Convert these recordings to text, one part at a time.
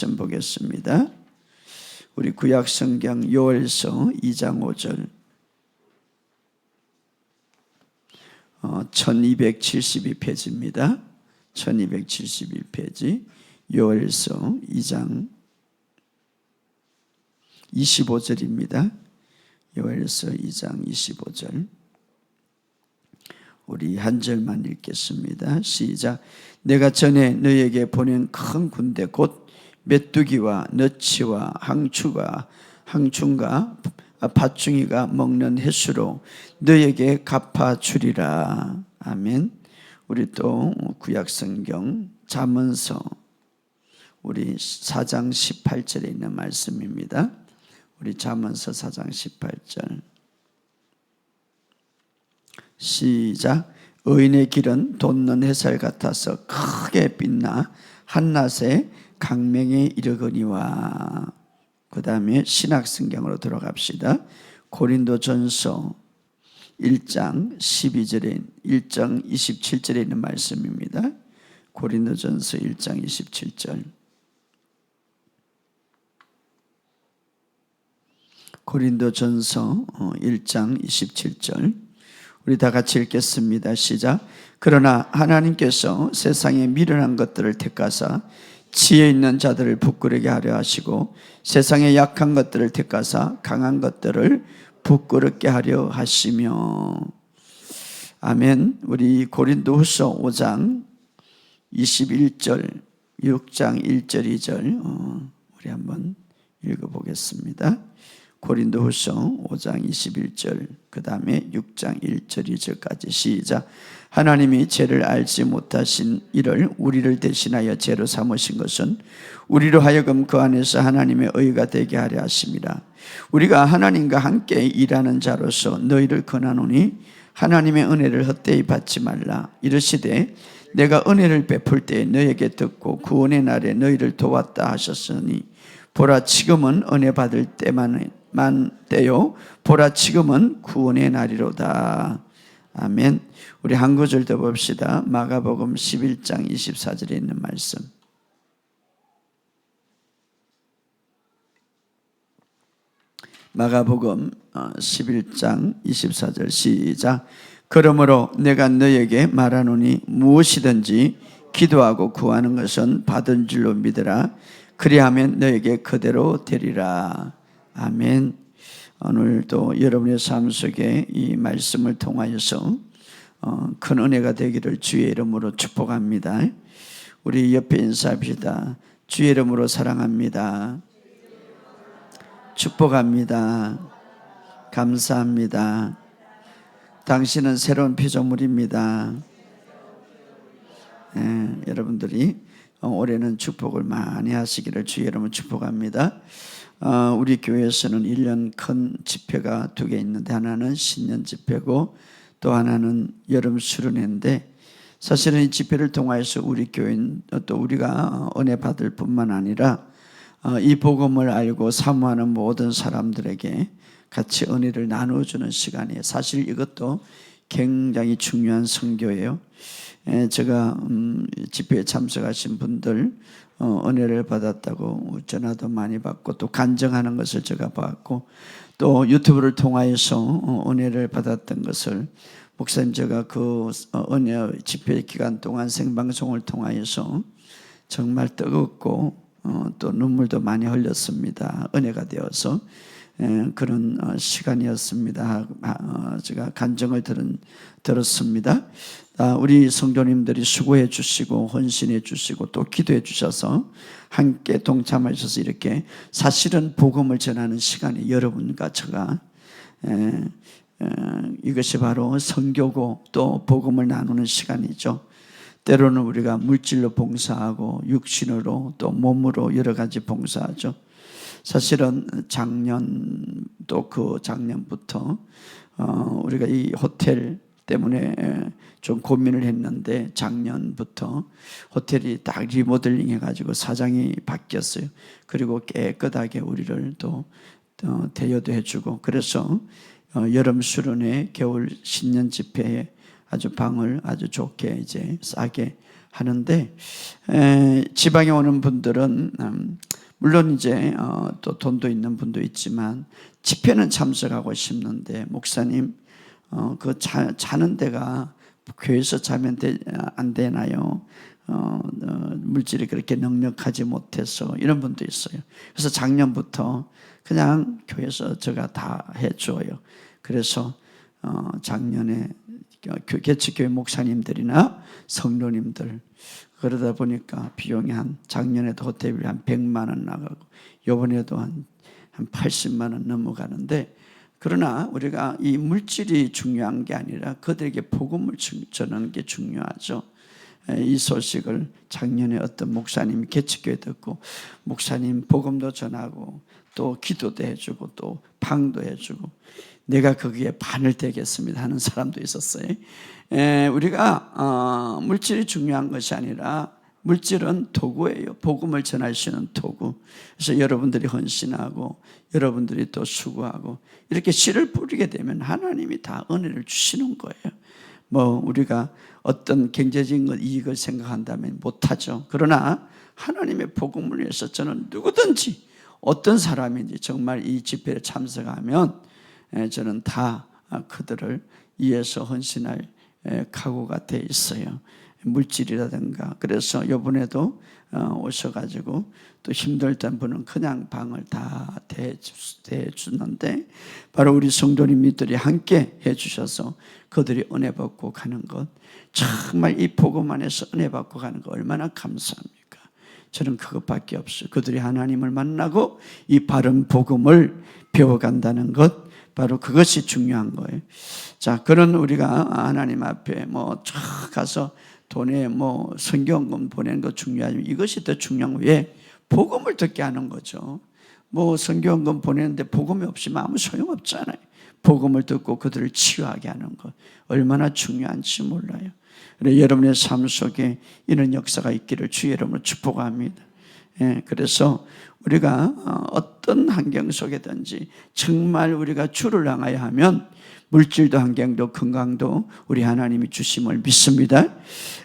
좀 보겠습니다. 우리 구약성경 요엘서 2장 5절 1272페이지입니다. 1272페이지 요엘서 2장 25절입니다. 요엘서 2장 25절 우리 한 절만 읽겠습니다. 시작. 내가 전에 너에게 보낸 큰 군대 곧 메뚜기와 너치와 항충과 팥중이가 먹는 횟수로 너에게 갚아주리라. 아멘. 우리 또 구약성경 잠언서 우리 4장 18절에 있는 말씀입니다. 우리 잠언서 4장 18절 시작. 의인의 길은 돋는 햇살 같아서 크게 빛나 한낮에 강명에 이르거니와. 그 다음에 신학성경으로 돌아갑시다. 고린도전서 1장 12절에 1장 27절에 있는 말씀입니다. 고린도전서 1장 27절 고린도전서 1장 27절 우리 다 같이 읽겠습니다. 시작. 그러나 하나님께서 세상에 미련한 것들을 택하사 지혜 있는 자들을 부끄러게 하려 하시고 세상에 약한 것들을 택하사 강한 것들을 부끄럽게 하려 하시며. 아멘. 우리 고린도후서 5장 21절 6장 1절 2절 우리 한번 읽어보겠습니다. 고린도후서 5장 21절 그 다음에 6장 1절 2절까지 시작. 하나님이 죄를 알지 못하신 이를 우리를 대신하여 죄로 삼으신 것은 우리로 하여금 그 안에서 하나님의 의가 되게 하려 하심이라. 우리가 하나님과 함께 일하는 자로서 너희를 권하노니 하나님의 은혜를 헛되이 받지 말라. 이르시되 내가 은혜를 베풀 때에 너에게 듣고 구원의 날에 너희를 도왔다 하셨으니 보라 지금은 은혜 받을 때만 때요 보라 지금은 구원의 날이로다. 아멘. 우리 한 구절 더 봅시다. 마가복음 11장 24절에 있는 말씀. 마가복음 11장 24절 시작. 그러므로 내가 너에게 말하노니 무엇이든지 기도하고 구하는 것은 받은 줄로 믿으라. 그리하면 너에게 그대로 되리라. 아멘. 오늘도 여러분의 삶 속에 이 말씀을 통하여서 큰 은혜가 되기를 주의 이름으로 축복합니다. 우리 옆에 인사합시다. 주의 이름으로 사랑합니다. 축복합니다. 감사합니다. 당신은 새로운 피조물입니다. 여러분들이 올해는 축복을 많이 하시기를 주의 이름으로 축복합니다. 우리 교회에서는 1년 큰 집회가 2개 있는데 하나는 신년 집회고 또 하나는 여름 수련회인데 사실은 이 집회를 통하여서 우리 교인 또 우리가 은혜 받을 뿐만 아니라 이 복음을 알고 사모하는 모든 사람들에게 같이 은혜를 나누어주는 시간이에요. 사실 이것도 굉장히 중요한 선교예요. 제가 집회에 참석하신 분들 은혜를 받았다고 전화도 많이 받고 또 간증하는 것을 제가 봤고 또 유튜브를 통하여서 은혜를 받았던 것을 목사님 제가 그 은혜 집회 기간 동안 생방송을 통하여서 정말 뜨겁고 또 눈물도 많이 흘렸습니다. 은혜가 되어서 그런 시간이었습니다. 제가 간증을 들었습니다. 우리 성도님들이 수고해 주시고 헌신해 주시고 또 기도해 주셔서 함께 동참하셔서 이렇게 사실은 복음을 전하는 시간이 여러분과 제가 이것이 바로 선교고 또 복음을 나누는 시간이죠. 때로는 우리가 물질로 봉사하고 육신으로 또 몸으로 여러 가지 봉사하죠. 사실은 작년 또 그 작년부터 우리가 이 호텔 때문에 좀 고민을 했는데 작년부터 호텔이 딱 리모델링 해가지고 사장이 바뀌었어요. 그리고 깨끗하게 우리를 또 대여도 해주고 그래서 여름 수련회 겨울 신년 집회에 아주 방을 아주 좋게 이제 싸게 하는데 지방에 오는 분들은 물론 이제 또 돈도 있는 분도 있지만 집회는 참석하고 싶는데 목사님 자는 데가 교회에서 자면 안 되나요? 물질이 그렇게 넉넉하지 못해서 이런 분도 있어요. 그래서 작년부터 그냥 교회에서 제가 다 해줘요. 그래서 작년에 개척교회 목사님들이나 성도님들 그러다 보니까 비용이 작년에도 호텔비 한 100만 원 나가고 이번에도 한 80만 원 넘어가는데, 그러나 우리가 이 물질이 중요한 게 아니라 그들에게 복음을 전하는 게 중요하죠. 이 소식을 작년에 어떤 목사님이 개척교회 듣고 목사님 복음도 전하고 또 기도도 해주고 또 방도 해주고 내가 거기에 반을 대겠습니다 하는 사람도 있었어요. 우리가 물질이 중요한 것이 아니라 물질은 도구예요. 복음을 전할 수 있는 도구. 그래서 여러분들이 헌신하고 여러분들이 또 수고하고 이렇게 씨를 뿌리게 되면 하나님이 다 은혜를 주시는 거예요. 우리가 어떤 경제적인 이익을 생각한다면 못하죠. 그러나 하나님의 복음을 위해서 저는 누구든지 어떤 사람인지 정말 이 집회에 참석하면 저는 다 그들을 위해서 헌신할 각오가 돼 있어요. 물질이라든가. 그래서 이번에도 오셔가지고 또 힘들던 분은 그냥 방을 다 대주는데 바로 우리 성도님들이 함께 해주셔서 그들이 은혜 받고 가는 것, 정말 이 복음 안에서 은혜 받고 가는 것 얼마나 감사합니까? 저는 그것밖에 없어요. 그들이 하나님을 만나고 이 바른 복음을 배워간다는 것, 바로 그것이 중요한 거예요. 자, 그런 우리가 하나님 앞에 쫙 가서 돈에 성경금 보내는 거 중요하지만 이것이 더 중요한 거예요. 왜? 복음을 듣게 하는 거죠. 성경금 보내는데 복음이 없으면 아무 소용없잖아요. 복음을 듣고 그들을 치유하게 하는 것 얼마나 중요한지 몰라요. 여러분의 삶 속에 이런 역사가 있기를 주의 이름으로 축복합니다. 그래서 우리가 어떤 환경 속에든지 정말 우리가 주를 향하여 하면 물질도 환경도 건강도 우리 하나님이 주심을 믿습니다.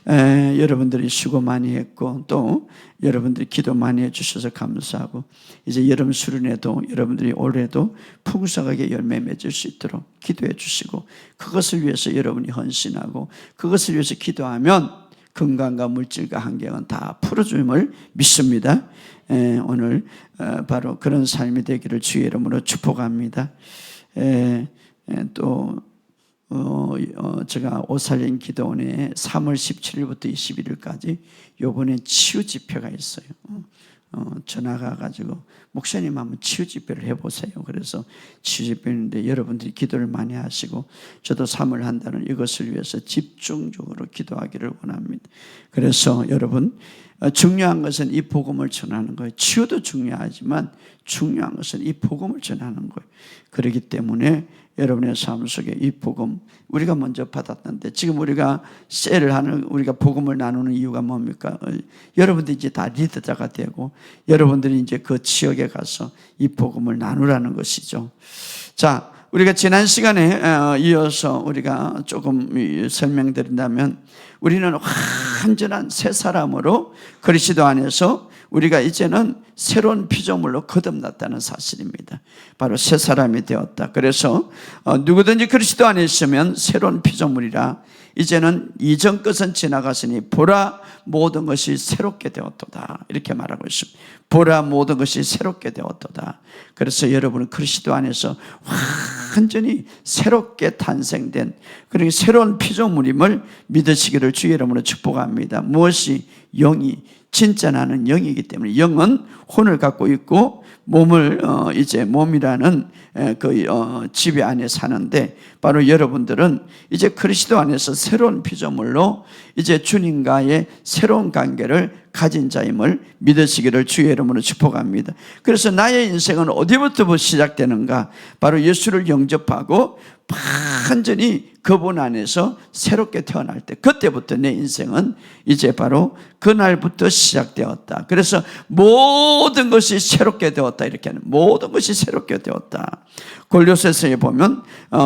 여러분들이 수고 많이 했고 또 여러분들이 기도 많이 해주셔서 감사하고 이제 여름 수련회도 여러분들이 올해도 풍성하게 열매 맺을 수 있도록 기도해 주시고 그것을 위해서 여러분이 헌신하고 그것을 위해서 기도하면 건강과 물질과 환경은 다 풀어줌을 믿습니다. 오늘 바로 그런 삶이 되기를 주의 이름으로 축복합니다. 또 제가 오살린 기도원에 3월 17일부터 21일까지 요번에 치유 집회가 있어요. 전화가 가지고 목사님 한번 치유 집회를 해보세요. 그래서 치유 집회인데 여러분들이 기도를 많이 하시고 저도 3월 한 달은 이것을 위해서 집중적으로 기도하기를 원합니다. 그래서 여러분 중요한 것은 이 복음을 전하는 거예요. 치유도 중요하지만 중요한 것은 이 복음을 전하는 거예요. 그렇기 때문에 여러분의 삶 속에 이 복음 우리가 먼저 받았는데 지금 우리가 셀을 하는 우리가 복음을 나누는 이유가 뭡니까? 여러분들이 이제 다 리더자가 되고 여러분들이 이제 그 지역에 가서 이 복음을 나누라는 것이죠. 자, 우리가 지난 시간에 이어서 우리가 조금 설명드린다면 우리는 완전한 새 사람으로 그리스도 안에서 우리가 이제는 새로운 피조물로 거듭났다는 사실입니다. 바로 새 사람이 되었다. 그래서 누구든지 그리스도 안에 있으면 새로운 피조물이라 이제는 이전 것은 지나갔으니 보라 모든 것이 새롭게 되었도다. 이렇게 말하고 있습니다. 보라 모든 것이 새롭게 되었도다. 그래서 여러분은 그리스도 안에서 완전히 새롭게 탄생된 그리고 새로운 피조물임을 믿으시기를 주의 이름으로 축복합니다. 무엇이 영이 진짜 나는 영이기 때문에 영은 혼을 갖고 있고 몸을 이제 몸이라는 그 지배 안에 사는데 바로 여러분들은 이제 그리스도 안에서 새로운 피조물로 이제 주님과의 새로운 관계를 가진 자임을 믿으시기를 주의 이름으로 축복합니다. 그래서 나의 인생은 어디부터 시작되는가? 바로 예수를 영접하고 완전히 그분 안에서 새롭게 태어날 때, 그때부터 내 인생은 이제 바로 그날부터 시작되었다. 그래서 모든 것이 새롭게 되었다, 이렇게 하는, 모든 것이 새롭게 되었다. 골로새서에 보면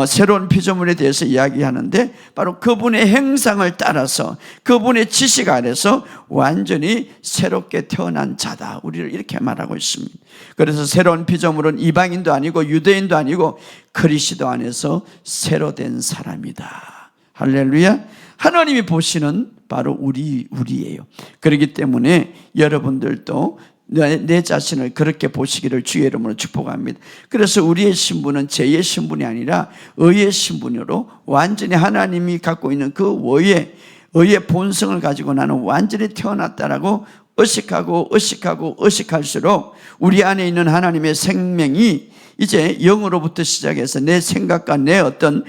새로운 피조물에 대해서 이야기하는데 바로 그분의 행상을 따라서 그분의 지식 아래서 완전히 새롭게 태어난 자다, 우리를 이렇게 말하고 있습니다. 그래서 새로운 피조물은 이방인도 아니고 유대인도 아니고 그리스도 안에서 새로 된 사람이다. 할렐루야. 하나님이 보시는 바로 우리예요. 그렇기 때문에 여러분들도 내 자신을 그렇게 보시기를 주의 이름으로 축복합니다. 그래서 우리의 신분은 죄의 신분이 아니라 의의 신분으로 완전히 하나님이 갖고 있는 그 의의 본성을 가지고 나는 완전히 태어났다라고 의식할수록 우리 안에 있는 하나님의 생명이 이제 영으로부터 시작해서 내 생각과 내 어떤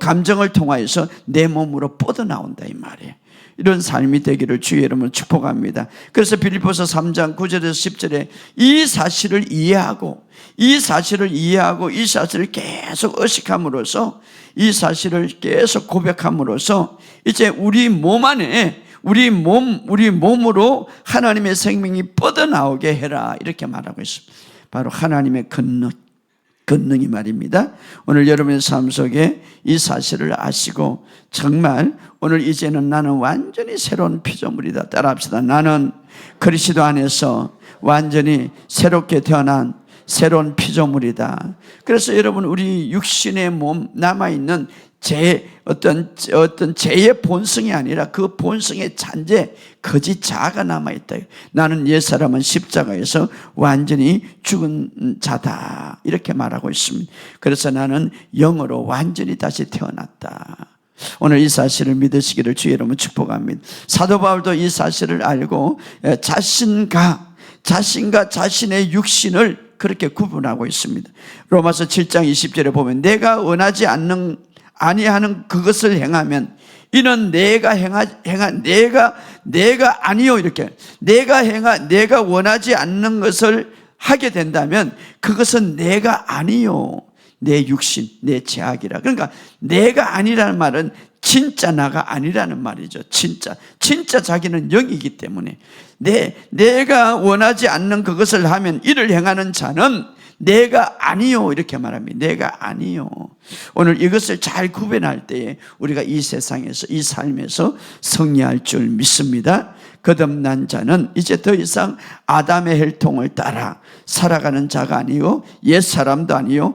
감정을 통하여서 내 몸으로 뻗어나온다, 이 말이에요. 이런 삶이 되기를 주의 이름으로 축복합니다. 그래서 빌립보서 3장 9절에서 10절에 이 사실을 이해하고 이 사실을 계속 의식함으로써, 이 사실을 계속 고백함으로써 이제 우리 몸 안에 우리 몸으로 하나님의 생명이 뻗어나오게 해라, 이렇게 말하고 있습니다. 바로 하나님의 권능이 말입니다. 오늘 여러분의 삶 속에 이 사실을 아시고 정말 오늘 이제는 나는 완전히 새로운 피조물이다, 따라합시다. 나는 그리스도 안에서 완전히 새롭게 태어난 새로운 피조물이다. 그래서 여러분, 우리 육신의 몸 남아있는 어떤 죄의 본성이 아니라 그 본성의 잔재, 거짓 자아가 남아있다. 나는 옛사람은 십자가에서 완전히 죽은 자다, 이렇게 말하고 있습니다. 그래서 나는 영으로 완전히 다시 태어났다. 오늘 이 사실을 믿으시기를 주의 이름으로 축복합니다. 사도 바울도 이 사실을 알고 자신과 자신의 육신을 그렇게 구분하고 있습니다. 로마서 7장 20절에 보면 내가 원하지 아니하는 그것을 행하면 이는 내가 아니요, 이렇게 내가 원하지 않는 것을 하게 된다면 그것은 내가 아니요, 내 육신, 내 죄악이라. 그러니까 내가 아니라는 말은 진짜 나가 아니라는 말이죠. 진짜 자기는 영이기 때문에 내가 원하지 않는 그것을 하면 이를 행하는 자는 내가 아니요, 이렇게 말합니다. 내가 아니요. 오늘 이것을 잘 구별할 때에 우리가 이 세상에서, 이 삶에서 승리할 줄 믿습니다. 거듭난 자는 이제 더 이상 아담의 혈통을 따라 살아가는 자가 아니요, 옛사람도 아니요,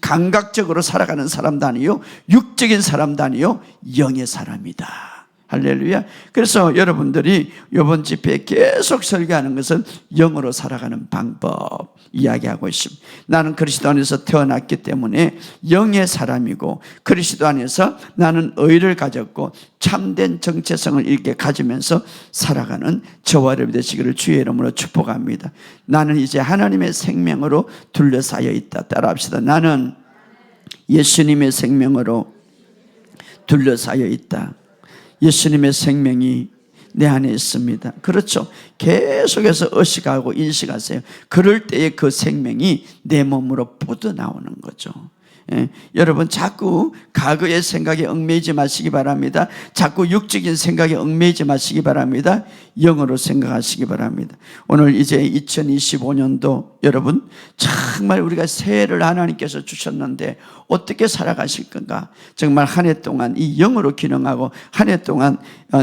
감각적으로 살아가는 사람도 아니요, 육적인 사람도 아니요, 영의 사람이다. 할렐루야. 그래서 여러분들이 이번 집회에 계속 설교하는 것은 영으로 살아가는 방법 이야기하고 있습니다. 나는 그리스도 안에서 태어났기 때문에 영의 사람이고, 그리스도 안에서 나는 의를 가졌고 참된 정체성을 이렇게 가지면서 살아가는 저와 여러분 되시기를 주의 이름으로 축복합니다. 나는 이제 하나님의 생명으로 둘러싸여 있다. 따라합시다. 나는 예수님의 생명으로 둘러싸여 있다. 예수님의 생명이 내 안에 있습니다. 그렇죠. 계속해서 의식하고 인식하세요. 그럴 때에 그 생명이 내 몸으로 뻗어나오는 거죠. 여러분, 자꾸 과거의 생각에 얽매이지 마시기 바랍니다. 자꾸 육적인 생각에 얽매이지 마시기 바랍니다. 영으로 생각하시기 바랍니다. 오늘 이제 2025년도 여러분, 정말 우리가 새해를 하나님께서 주셨는데 어떻게 살아가실 건가? 정말 한 해 동안 이 영으로 기능하고 한 해 동안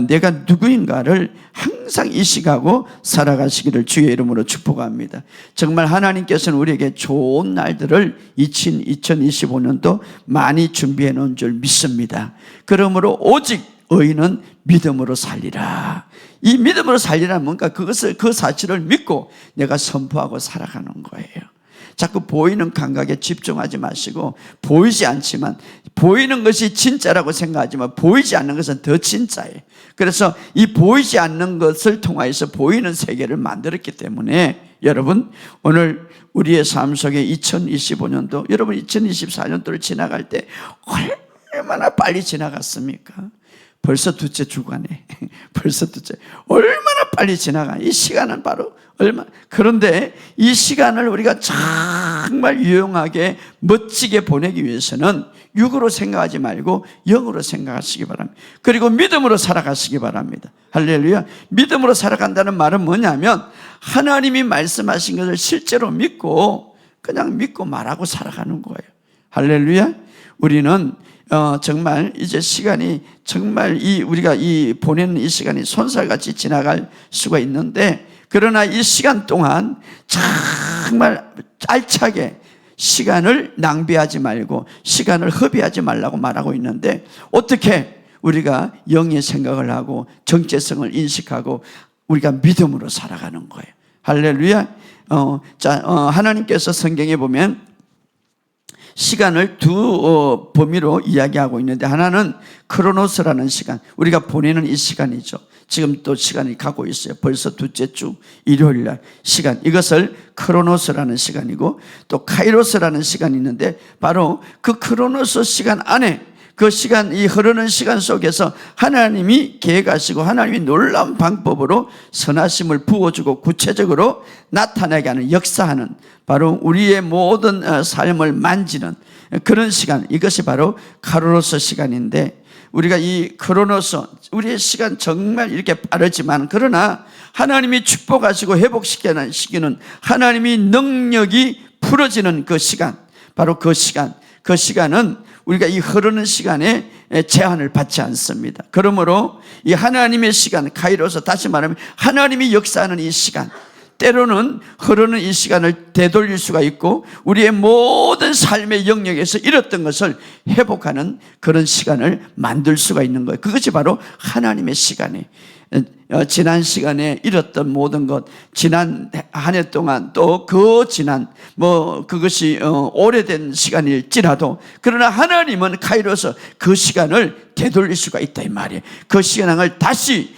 내가 누구인가를 항상 인식하고 살아가시기를 주의 이름으로 축복합니다. 정말 하나님께서는 우리에게 좋은 날들을 2025년도 많이 준비해 놓은 줄 믿습니다. 그러므로 오직 의인은 믿음으로 살리라. 이 믿음으로 살리라는 뭔가 그 사실을 믿고 내가 선포하고 살아가는 거예요. 자꾸 보이는 감각에 집중하지 마시고, 보이지 않지만 보이는 것이 진짜라고 생각하지만 보이지 않는 것은 더 진짜예요. 그래서 이 보이지 않는 것을 통하여서 보이는 세계를 만들었기 때문에 여러분, 오늘 우리의 삶 속에 2025년도, 여러분 2024년도를 지나갈 때 얼마나 빨리 지나갔습니까? 벌써 둘째 주간에 벌써 둘째, 얼마나 빨리 지나가. 이 시간은 바로 그런데 이 시간을 우리가 잘 정말 유용하게 멋지게 보내기 위해서는 육으로 생각하지 말고 영으로 생각하시기 바랍니다. 그리고 믿음으로 살아가시기 바랍니다. 할렐루야. 믿음으로 살아간다는 말은 뭐냐면 하나님이 말씀하신 것을 실제로 믿고 그냥 믿고 말하고 살아가는 거예요. 할렐루야. 우리는 정말 이제 시간이 정말 우리가 보내는 이 시간이 손살같이 지나갈 수가 있는데, 그러나 이 시간 동안 정말 알차게 시간을 낭비하지 말고 시간을 허비하지 말라고 말하고 있는데, 어떻게 우리가 영의 생각을 하고 정체성을 인식하고 우리가 믿음으로 살아가는 거예요. 할렐루야. 하나님께서 성경에 보면 시간을 두 범위로 이야기하고 있는데, 하나는 크로노스라는 시간, 우리가 보내는 이 시간이죠. 지금 또 시간이 가고 있어요. 벌써 둘째 주 일요일 날 시간, 이것을 크로노스라는 시간이고, 또 카이로스라는 시간이 있는데, 바로 그 크로노스 시간 안에, 그 시간, 이 흐르는 시간 속에서 하나님이 계획하시고 하나님이 놀라운 방법으로 선하심을 부어주고 구체적으로 나타나게 하는, 역사하는, 바로 우리의 모든 삶을 만지는 그런 시간, 이것이 바로 카로노스 시간인데, 우리가 이 크로노스, 우리의 시간 정말 이렇게 빠르지만, 그러나 하나님이 축복하시고 회복시키는 시기는 하나님이 능력이 풀어지는 그 시간, 바로 그 시간은 우리가 이 흐르는 시간에 제한을 받지 않습니다. 그러므로 이 하나님의 시간, 카이로스, 다시 말하면 하나님이 역사하는 이 시간, 때로는 흐르는 이 시간을 되돌릴 수가 있고 우리의 모든 삶의 영역에서 잃었던 것을 회복하는 그런 시간을 만들 수가 있는 거예요. 그것이 바로 하나님의 시간이에요. 지난 시간에 잃었던 모든 것, 지난 한 해 동안 또 그것이 오래된 시간일지라도, 그러나 하나님은 카이로스 그 시간을 되돌릴 수가 있다 이 말이에요. 그 시간을 다시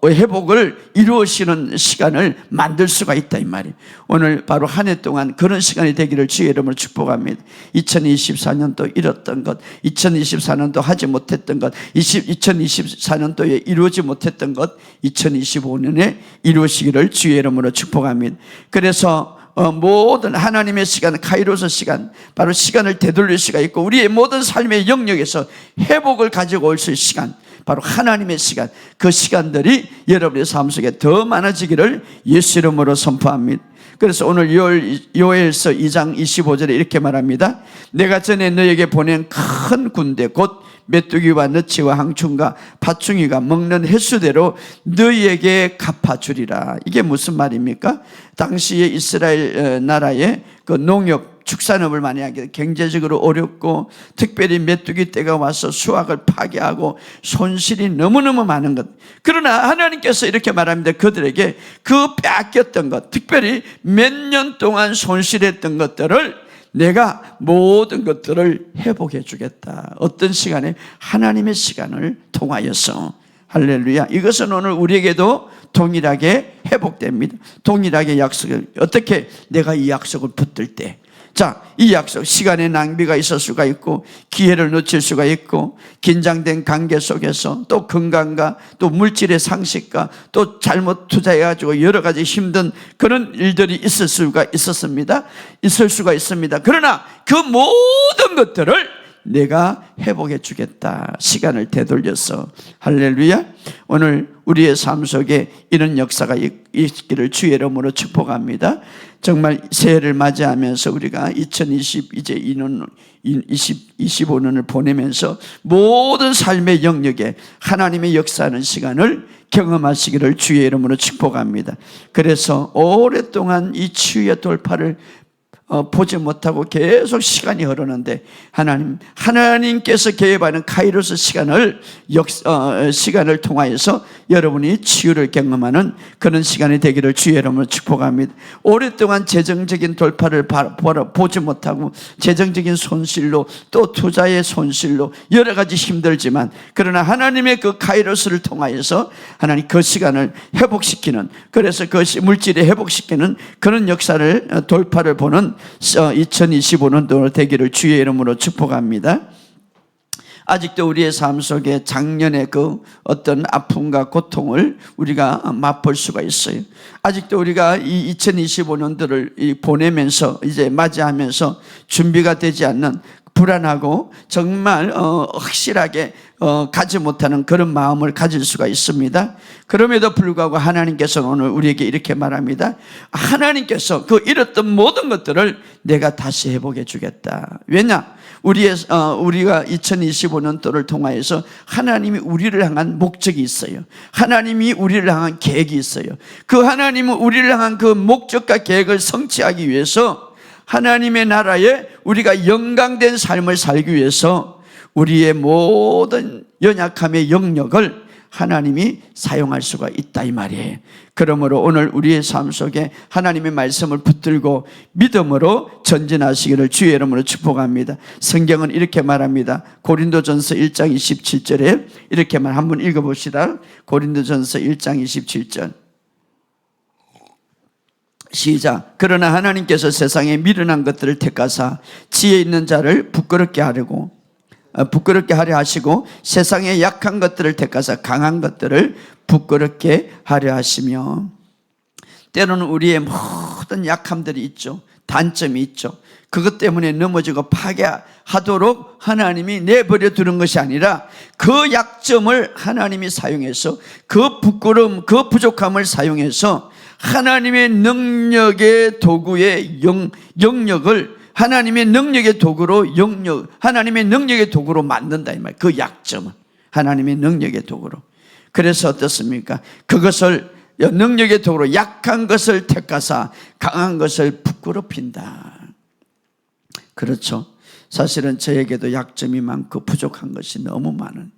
회복을 이루시는 시간을 만들 수가 있다 이 말이에요. 오늘 바로 한 해 동안 그런 시간이 되기를 주의 이름으로 축복합니다. 2024년도 잃었던 것, 2024년도 하지 못했던 것, 2024년도에 이루지 못했던 것, 2025년에 이루시기를 주의 이름으로 축복합니다. 그래서 모든 하나님의 시간, 카이로스 시간, 바로 시간을 되돌릴 수가 있고 우리의 모든 삶의 영역에서 회복을 가지고 올 수 있는 시간, 바로 하나님의 시간, 그 시간들이 여러분의 삶 속에 더 많아지기를 예수 이름으로 선포합니다. 그래서 오늘 요엘서 2장 25절에 이렇게 말합니다. 내가 전에 너에게 보낸 큰 군대, 곧 메뚜기와 너치와 항충과 파충이가 먹는 횟수대로 너희에게 갚아주리라. 이게 무슨 말입니까? 당시에 이스라엘 나라의 그 농업, 축산업을 많이 하게 경제적으로 어렵고, 특별히 메뚜기 떼가 와서 수확을 파괴하고 손실이 너무너무 많은 것. 그러나 하나님께서 이렇게 말합니다. 그들에게 그 빼앗겼던 것, 특별히 몇 년 동안 손실했던 것들을 내가 모든 것들을 회복해 주겠다. 어떤 시간에? 하나님의 시간을 통하여서. 할렐루야. 이것은 오늘 우리에게도 동일하게 회복됩니다. 동일하게 약속을, 어떻게? 내가 이 약속을 붙들 때, 자, 이 약속, 시간의 낭비가 있을 수가 있고 기회를 놓칠 수가 있고 긴장된 관계 속에서 또 건강과 또 물질의 상실과 또 잘못 투자해가지고 여러 가지 힘든 그런 일들이 있을 수가 있습니다. 그러나 그 모든 것들을 내가 회복해 주겠다. 시간을 되돌려서. 할렐루야. 오늘 우리의 삶 속에 이런 역사가 있기를 주의 이름으로 축복합니다. 정말 새해를 맞이하면서 우리가 2025년을 보내면서 모든 삶의 영역에 하나님의 역사하는 시간을 경험하시기를 주의 이름으로 축복합니다. 그래서 오랫동안 이 치유의 돌파를 보지 못하고 계속 시간이 흐르는데, 하나님께서 계획하는 카이로스 시간을 통하여서 여러분이 치유를 경험하는 그런 시간이 되기를 주의 이름으로 축복합니다. 오랫동안 재정적인 돌파를 보지 못하고 재정적인 손실로 또 투자의 손실로 여러 가지 힘들지만, 그러나 하나님의 그 카이로스를 통하여서 하나님 그 시간을 회복시키는, 그래서 그 물질을 회복시키는 그런 역사를 돌파를 보는 2025년도 되기를 주의 이름으로 축복합니다. 아직도 우리의 삶 속에 작년의 그 어떤 아픔과 고통을 우리가 맛볼 수가 있어요. 아직도 우리가 이 2025년도를 보내면서 이제 맞이하면서 준비가 되지 않는 불안하고 정말 확실하게 가지 못하는 그런 마음을 가질 수가 있습니다. 그럼에도 불구하고 하나님께서는 오늘 우리에게 이렇게 말합니다. 하나님께서 그 잃었던 모든 것들을 내가 다시 회복해 주겠다. 왜냐? 우리가 2025년도를 통하여서 하나님이 우리를 향한 목적이 있어요. 하나님이 우리를 향한 계획이 있어요. 그 하나님은 우리를 향한 그 목적과 계획을 성취하기 위해서 하나님의 나라에 우리가 영광된 삶을 살기 위해서 우리의 모든 연약함의 영역을 하나님이 사용할 수가 있다 이 말이에요. 그러므로 오늘 우리의 삶 속에 하나님의 말씀을 붙들고 믿음으로 전진하시기를 주의 이름으로 축복합니다. 성경은 이렇게 말합니다. 고린도전서 1장 27절에 이렇게 말 한번 읽어봅시다. 고린도전서 1장 27절 시작. 그러나 하나님께서 세상에 미련한 것들을 택하사 지혜 있는 자를 부끄럽게 하려 하시고 세상에 약한 것들을 택하사 강한 것들을 부끄럽게 하려 하시며, 때로는 우리의 모든 약함들이 있죠. 단점이 있죠. 그것 때문에 넘어지고 파괴하도록 하나님이 내버려 두는 것이 아니라 그 약점을 하나님이 사용해서 그 부끄러움, 그 부족함을 사용해서 하나님의 능력의 도구의 영역을 하나님의 능력의 도구로 하나님의 능력의 도구로 만든다 이 말. 그 약점은 하나님의 능력의 도구로. 그래서 어떻습니까? 그것을 능력의 도구로 약한 것을 택하사 강한 것을 부끄럽힌다. 그렇죠. 사실은 저에게도 약점이 많고 부족한 것이 너무 많은.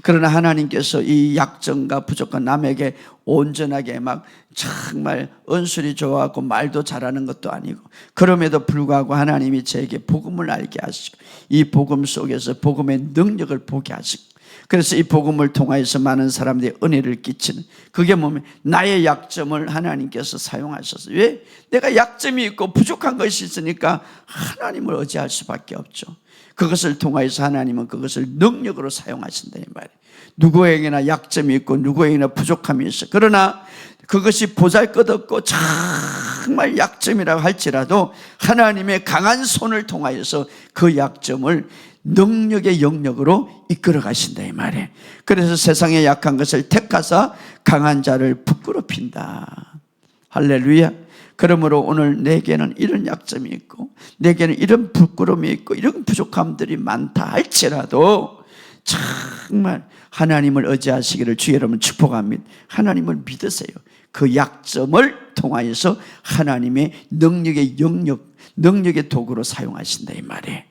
그러나 하나님께서 이 약점과 부족한 남에게 온전하게 막 정말 언술이 좋아하고 말도 잘하는 것도 아니고, 그럼에도 불구하고 하나님이 저에게 복음을 알게 하시고 이 복음 속에서 복음의 능력을 보게 하시고, 그래서 이 복음을 통하여서 많은 사람들이 은혜를 끼치는, 그게 뭐냐면 나의 약점을 하나님께서 사용하셔서, 왜? 내가 약점이 있고 부족한 것이 있으니까 하나님을 의지할 수밖에 없죠. 그것을 통하여서 하나님은 그것을 능력으로 사용하신다 이 말이에요. 누구에게나 약점이 있고 누구에게나 부족함이 있어. 그러나 그것이 보잘것없고 정말 약점이라고 할지라도 하나님의 강한 손을 통하여서 그 약점을 능력의 영역으로 이끌어 가신다 이 말이에요. 그래서 세상에 약한 것을 택하사 강한 자를 부끄럽힌다. 할렐루야. 그러므로 오늘 내게는 이런 약점이 있고 내게는 이런 부끄러움이 있고 이런 부족함들이 많다 할지라도 정말 하나님을 의지하시기를 주의 여러분 축복합니다. 하나님을 믿으세요. 그 약점을 통하여서 하나님의 능력의 영역, 능력의 도구로 사용하신다 이 말이에요.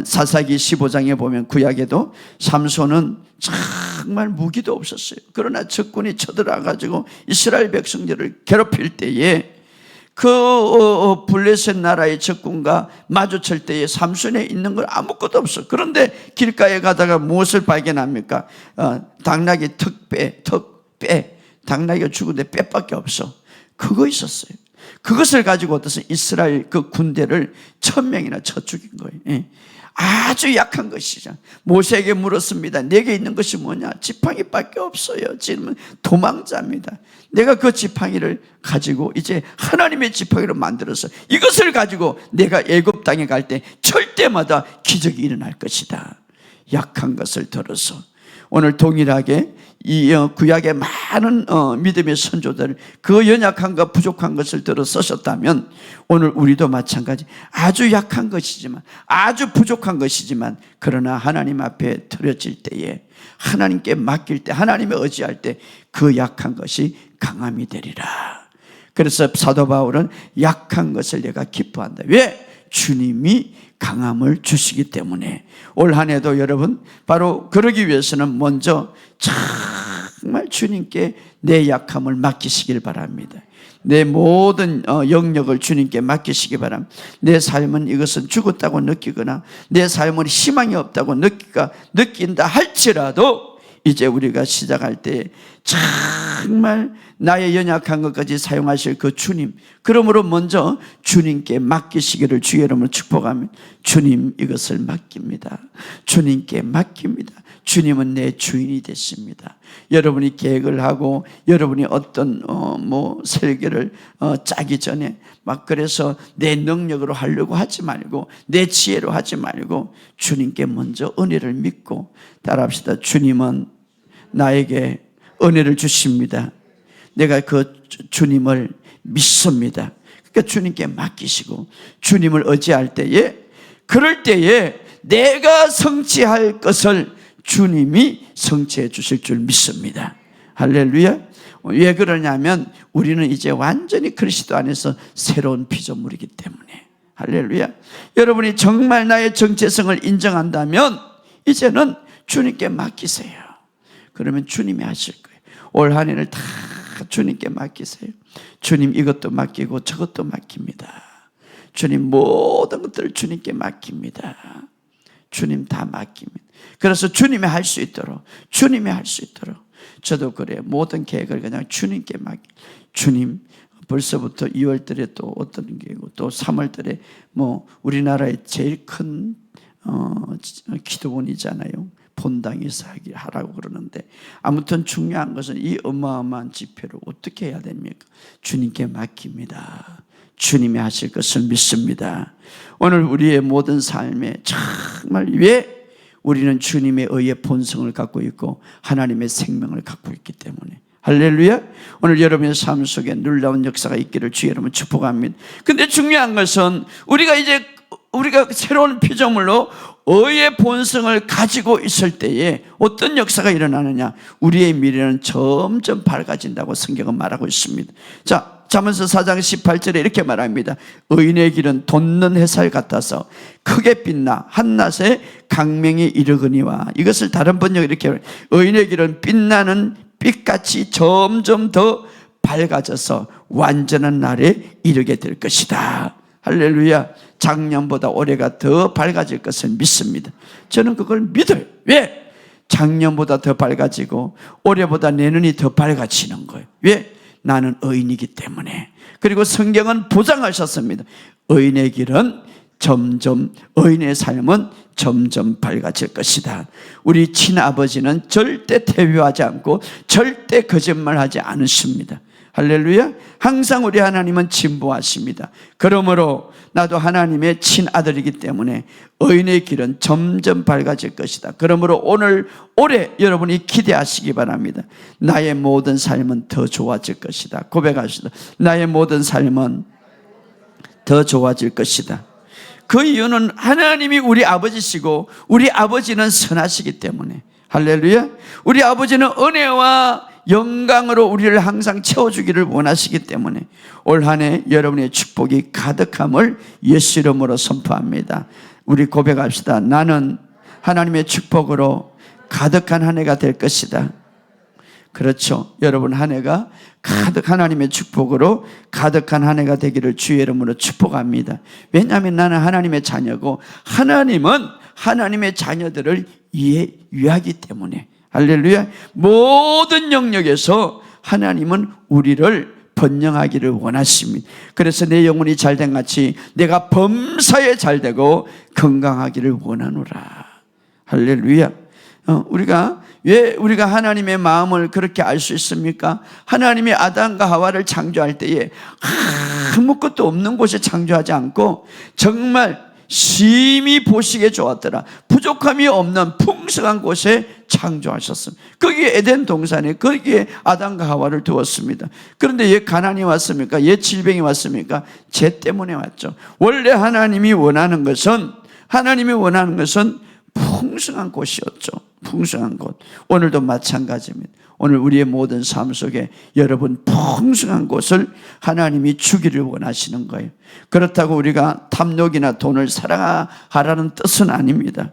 사사기 15장에 보면 구약에도 삼손은 정말 무기도 없었어요. 그러나 적군이 쳐들어가지고 이스라엘 백성들을 괴롭힐 때에 그 블레셋 나라의 적군과 마주칠 때에 삼손에 있는 건 아무것도 없어. 그런데 길가에 가다가 무엇을 발견합니까? 당나귀 턱뼈, 당나귀가 죽은데 뼈밖에 없어. 그거 있었어요. 그것을 가지고 어떠서 이스라엘 그 군대를 1000명이나 쳐 죽인 거예요. 아주 약한 것이죠. 모세에게 물었습니다. 내게 있는 것이 뭐냐? 지팡이밖에 없어요. 지금은 도망자입니다. 내가 그 지팡이를 가지고 이제 하나님의 지팡이로 만들어서 이것을 가지고 내가 애굽 땅에 갈 때 절대마다 기적이 일어날 것이다. 약한 것을 들어서 오늘 동일하게 이 구약의 많은 믿음의 선조들 그 연약함과 부족한 것을 들어 쓰셨다면 오늘 우리도 마찬가지 아주 약한 것이지만 아주 부족한 것이지만 그러나 하나님 앞에 드려질 때에 하나님께 맡길 때 하나님의 의지할 때 그 약한 것이 강함이 되리라. 그래서 사도 바울은 약한 것을 내가 기뻐한다. 왜? 주님이 강함을 주시기 때문에. 올 한 해도 여러분 바로 그러기 위해서는 먼저 정말 주님께 내 약함을 맡기시길 바랍니다. 내 모든 영역을 주님께 맡기시기 바랍니다. 내 삶은 이것은 죽었다고 느끼거나 내 삶은 희망이 없다고 느낀다 할지라도 이제 우리가 시작할 때 정말 나의 연약한 것까지 사용하실 그 주님, 그러므로 먼저 주님께 맡기시기를 주의 이름으로 축복하며, 주님 이것을 맡깁니다. 주님께 맡깁니다. 주님은 내 주인이 되십니다. 여러분이 계획을 하고 여러분이 어떤 설계를 짜기 전에 막 그래서 내 능력으로 하려고 하지 말고 내 지혜로 하지 말고 주님께 먼저 은혜를 믿고 따라합시다. 주님은 나에게 은혜를 주십니다. 내가 그 주님을 믿습니다. 그러니까 주님께 맡기시고 주님을 의지할 때에, 그럴 때에 내가 성취할 것을 주님이 성취해 주실 줄 믿습니다. 할렐루야. 왜 그러냐면 우리는 이제 완전히 그리스도 안에서 새로운 피조물이기 때문에. 할렐루야. 여러분이 정말 나의 정체성을 인정한다면 이제는 주님께 맡기세요. 그러면 주님이 하실 거예요. 올 한 해를 다 주님께 맡기세요. 주님 이것도 맡기고 저것도 맡깁니다. 주님 모든 것들을 주님께 맡깁니다. 주님 다 맡깁니다. 그래서 주님이 할 수 있도록, 주님이 할 수 있도록. 저도 그래요. 모든 계획을 그냥 주님께 맡기. 주님, 벌써부터 2월달에 또 어떤 계획이고 또 3월달에 우리나라의 제일 큰 기도원이잖아요. 본당에서 하라고 그러는데, 아무튼 중요한 것은 이 어마어마한 집회를 어떻게 해야 됩니까? 주님께 맡깁니다. 주님이 하실 것을 믿습니다. 오늘 우리의 모든 삶에 정말 왜 우리는 주님의 의의 본성을 갖고 있고 하나님의 생명을 갖고 있기 때문에. 할렐루야. 오늘 여러분의 삶 속에 놀라운 역사가 있기를 주의 이름으로 축복합니다. 근데 중요한 것은 우리가 새로운 피조물로 의의 본성을 가지고 있을 때에 어떤 역사가 일어나느냐? 우리의 미래는 점점 밝아진다고 성경은 말하고 있습니다. 자, 잠언서 4장 18절에 이렇게 말합니다. 의인의 길은 돋는 햇살 같아서 크게 빛나 한낮에 강명이 이르거니와. 이것을 다른 번역이 이렇게 말해요. 의인의 길은 빛나는 빛같이 점점 더 밝아져서 완전한 날에 이르게 될 것이다. 할렐루야. 작년보다 올해가 더 밝아질 것을 믿습니다. 저는 그걸 믿어요. 왜? 작년보다 더 밝아지고 올해보다 내년이 더 밝아지는 거예요. 왜? 나는 의인이기 때문에. 그리고 성경은 보장하셨습니다. 의인의 길은 의인의 삶은 점점 밝아질 것이다. 우리 친아버지는 절대 태교하지 않고 절대 거짓말하지 않으십니다. 할렐루야. 항상 우리 하나님은 진보하십니다. 그러므로 나도 하나님의 친아들이기 때문에 의인의 길은 점점 밝아질 것이다. 그러므로 올해 여러분이 기대하시기 바랍니다. 나의 모든 삶은 더 좋아질 것이다. 고백하시다. 나의 모든 삶은 더 좋아질 것이다. 그 이유는 하나님이 우리 아버지시고 우리 아버지는 선하시기 때문에. 할렐루야. 우리 아버지는 은혜와 영광으로 우리를 항상 채워주기를 원하시기 때문에 올 한 해 여러분의 축복이 가득함을 예수 이름으로 선포합니다. 우리 고백합시다. 나는 하나님의 축복으로 가득한 한 해가 될 것이다. 그렇죠. 여러분 한 해가 하나님의 축복으로 가득한 한 해가 되기를 주의 이름으로 축복합니다. 왜냐하면 나는 하나님의 자녀고 하나님은 하나님의 자녀들을 위하기 때문에. 할렐루야. 모든 영역에서 하나님은 우리를 번영하기를 원하십니다. 그래서 내 영혼이 잘된 같이 내가 범사에 잘되고 건강하기를 원하노라. 할렐루야. 왜 우리가 하나님의 마음을 그렇게 알 수 있습니까? 하나님이 아담과 하와를 창조할 때에 아무것도 없는 곳에 창조하지 않고 정말 심히 보시기에 좋았더라. 부족함이 없는 풍성한 곳에 창조하셨습니다. 거기에 에덴 동산에 거기에 아담과 하와를 두었습니다. 그런데 왜 가난이 왔습니까? 왜 질병이 왔습니까? 죄 때문에 왔죠. 원래 하나님이 원하는 것은 풍성한 곳이었죠. 풍성한 곳. 오늘도 마찬가지입니다. 오늘 우리의 모든 삶 속에 여러분 풍성한 곳을 하나님이 주기를 원하시는 거예요. 그렇다고 우리가 탐욕이나 돈을 사랑하라는 뜻은 아닙니다.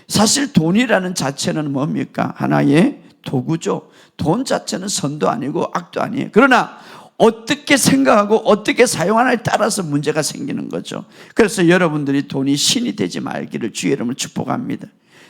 사실 돈이라는 자체는 뭡니까? 하나의 도구죠. 돈 자체는 선도 아니고 악도 아니에요. 그러나 어떻게 생각하고 어떻게 사용하느냐에 따라서 문제가 생기는 거죠. 그래서 여러분들이 돈이 신이 되지 말기를 주의 이름으로 축복합니다.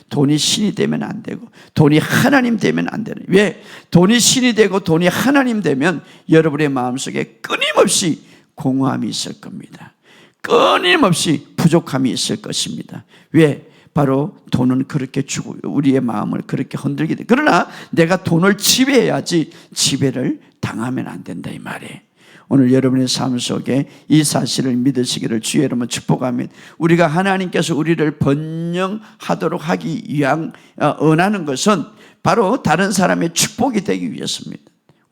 돈이 신이 되면 안 되고 돈이 하나님 되면 안 되는. 왜? 돈이 신이 되고 돈이 하나님 되면 여러분의 마음속에 끊임없이 공허함이 있을 겁니다. 끊임없이 부족함이 있을 것입니다. 왜? 바로 돈은 그렇게 주고 우리의 마음을 그렇게 흔들게 돼. 그러나 내가 돈을 지배해야지 지배를 당하면 안 된다 이 말이에요. 오늘 여러분의 삶 속에 이 사실을 믿으시기를 주의 이름으로 축복하면, 우리가 하나님께서 우리를 번영하도록 하기 위한 원하는 것은 바로 다른 사람의 축복이 되기 위해서입니다.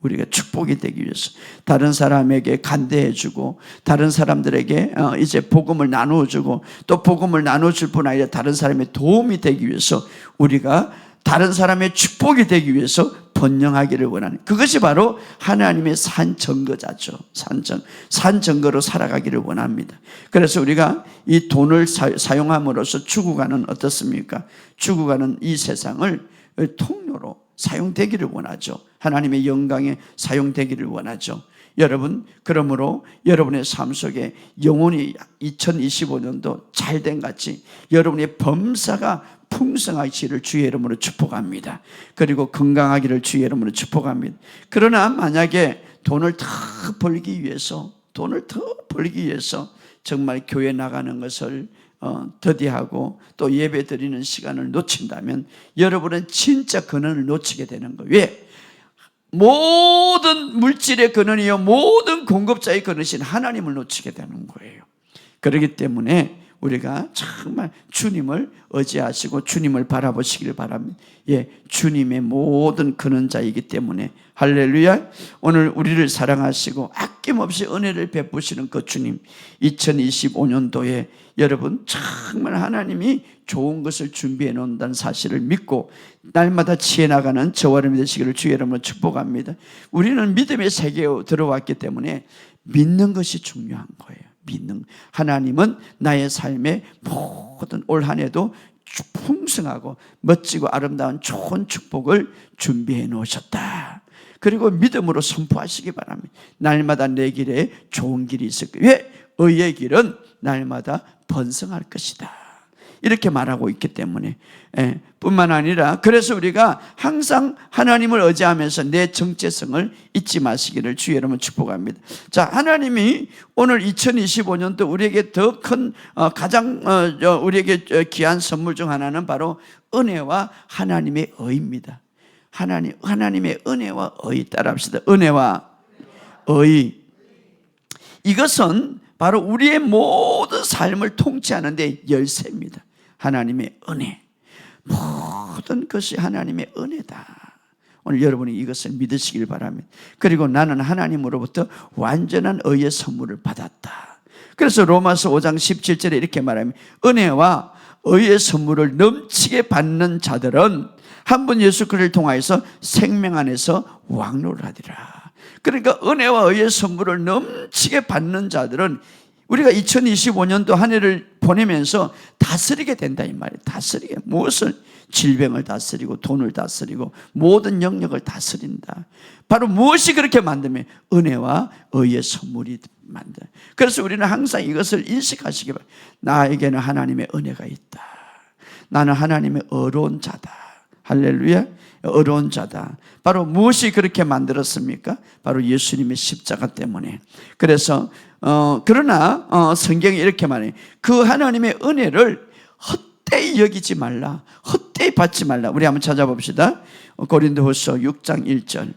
우리가 축복이 되기 위해서 다른 사람에게 간대해주고 다른 사람들에게 이제 복음을 나누어주고 또 복음을 나눠줄 뿐 아니라 다른 사람의 도움이 되기 위해서, 우리가 다른 사람의 축복이 되기 위해서 번영하기를 원하는, 그것이 바로 하나님의 산증거자죠. 산증거로 살아가기를 원합니다. 그래서 우리가 이 돈을 사용함으로써 죽어가는, 어떻습니까? 죽어가는 이 세상을 통로로 사용되기를 원하죠. 하나님의 영광에 사용되기를 원하죠. 여러분, 그러므로 여러분의 삶 속에 영혼이 2025년도 잘된 같이 여러분의 범사가 풍성하기를 주의 이름으로 축복합니다. 그리고 건강하기를 주의 이름으로 축복합니다. 그러나 만약에 돈을 더 벌기 위해서 정말 교회 나가는 것을 더디하고 또 예배 드리는 시간을 놓친다면 여러분은 진짜 근원을 놓치게 되는 거예요. 왜? 모든 물질의 근원이요 모든 공급자의 근원이신 하나님을 놓치게 되는 거예요. 그렇기 때문에 우리가 정말 주님을 의지하시고 주님을 바라보시기를 바랍니다. 예, 주님의 모든 근원자이기 때문에 할렐루야. 오늘 우리를 사랑하시고 아낌없이 은혜를 베푸시는 그 주님, 2025년도에 여러분 정말 하나님이 좋은 것을 준비해 놓는다는 사실을 믿고 날마다 지혜나가는 저와 여러분이 되시기를 주의 이름으로 축복합니다. 우리는 믿음의 세계에 들어왔기 때문에 믿는 것이 중요한 거예요. 하나님은 나의 삶에 모든 올 한 해도 풍성하고 멋지고 아름다운 좋은 축복을 준비해 놓으셨다. 그리고 믿음으로 선포하시기 바랍니다. 날마다 내 길에 좋은 길이 있을 거예요. 왜? 의의 길은 날마다 번성할 것이다. 이렇게 말하고 있기 때문에 뿐만 아니라, 그래서 우리가 항상 하나님을 의지하면서 내 정체성을 잊지 마시기를 주의 이름으로 축복합니다. 자, 하나님이 오늘 2025년도 우리에게 더 큰 가장 우리에게 귀한 선물 중 하나는 바로 은혜와 하나님의 의입니다. 하나님의 은혜와 의, 따라합시다. 은혜와 의. 이것은 바로 우리의 모든 삶을 통치하는 데 열쇠입니다. 하나님의 은혜. 모든 것이 하나님의 은혜다. 오늘 여러분이 이것을 믿으시길 바랍니다. 그리고 나는 하나님으로부터 완전한 의의 선물을 받았다. 그래서 로마서 5장 17절에 이렇게 말합니다. 은혜와 의의 선물을 넘치게 받는 자들은 한 분 예수 그리스도를 통하여서 생명 안에서 왕노를 하리라. 그러니까 은혜와 의의 선물을 넘치게 받는 자들은 우리가 2025년도 한 해를 보내면서 다스리게 된다 이 말이에요. 다스리게. 무엇을? 질병을 다스리고 돈을 다스리고 모든 영역을 다스린다. 바로 무엇이 그렇게 만들면? 은혜와 의의 선물이 만든다. 그래서 우리는 항상 이것을 인식하시기 바랍니다. 나에게는 하나님의 은혜가 있다. 나는 하나님의 의로운 자다. 할렐루야. 의로운 자다. 바로 무엇이 그렇게 만들었습니까? 바로 예수님의 십자가 때문에. 그래서 그러나 성경이 이렇게 말해요. 그 하나님의 은혜를 헛되이 여기지 말라. 헛되이 받지 말라. 우리 한번 찾아봅시다. 고린도후서 6장 1절.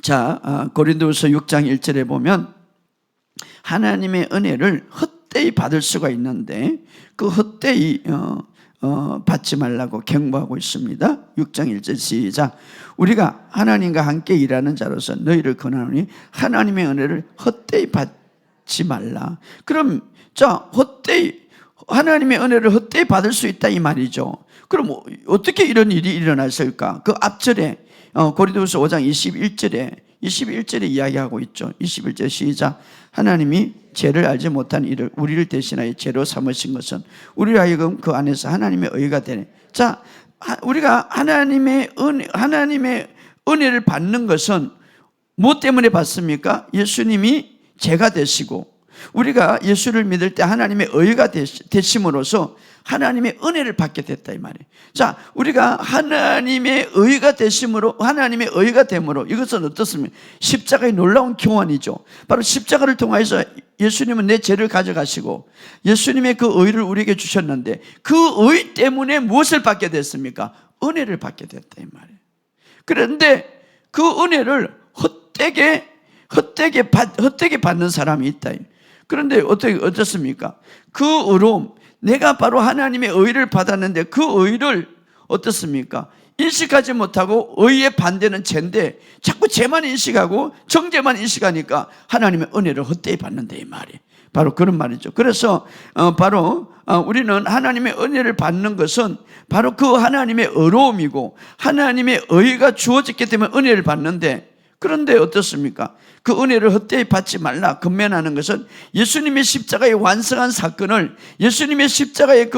자, 고린도후서 6장 1절에 보면 하나님의 은혜를 헛되이 받을 수가 있는데 그 헛되이 받지 말라고 경고하고 있습니다. 6장 1절 시작. 우리가 하나님과 함께 일하는 자로서 너희를 권하노니 하나님의 은혜를 헛되이 받지 말라. 그럼 헛되이 하나님의 은혜를 헛되이 받을 수 있다 이 말이죠. 그럼 어떻게 이런 일이 일어났을까? 그 앞절에 고린도후서 5장 21절에 이야기하고 있죠. 21절 시작. 하나님이 죄를 알지 못한 이를 우리를 대신하여 죄로 삼으신 것은 우리로 하여금 그 안에서 하나님의 의가 되네. 자, 우리가 하나님의 은혜를 받는 것은 무엇 때문에 받습니까? 예수님이 죄가 되시고 우리가 예수를 믿을 때 하나님의 의가 되심으로써 하나님의 은혜를 받게 됐다 이 말이에요. 자, 우리가 하나님의 의가 되심으로, 하나님의 의가 됨으로, 이것은 어떻습니까? 십자가의 놀라운 교환이죠. 바로 십자가를 통해서 예수님은 내 죄를 가져가시고 예수님의 그 의를 우리에게 주셨는데, 그 의 때문에 무엇을 받게 됐습니까? 은혜를 받게 됐다 이 말이에요. 그런데 그 은혜를 헛되게 받는 사람이 있다. 그런데 어떻습니까? 그 의로움, 내가 바로 하나님의 의를 받았는데 그 의를 어떻습니까? 인식하지 못하고 의의 반대는 죄인데 자꾸 죄만 인식하고 정죄만 인식하니까 하나님의 은혜를 헛되이 받는다 이 말이 바로 그런 말이죠. 그래서 우리는 하나님의 은혜를 받는 것은 바로 그 하나님의 의로움이고 하나님의 의가 주어졌기 때문에 은혜를 받는데, 그런데 어떻습니까? 그 은혜를 헛되이 받지 말라 권면하는 것은 예수님의 십자가의 완성한 사건을, 예수님의 십자가의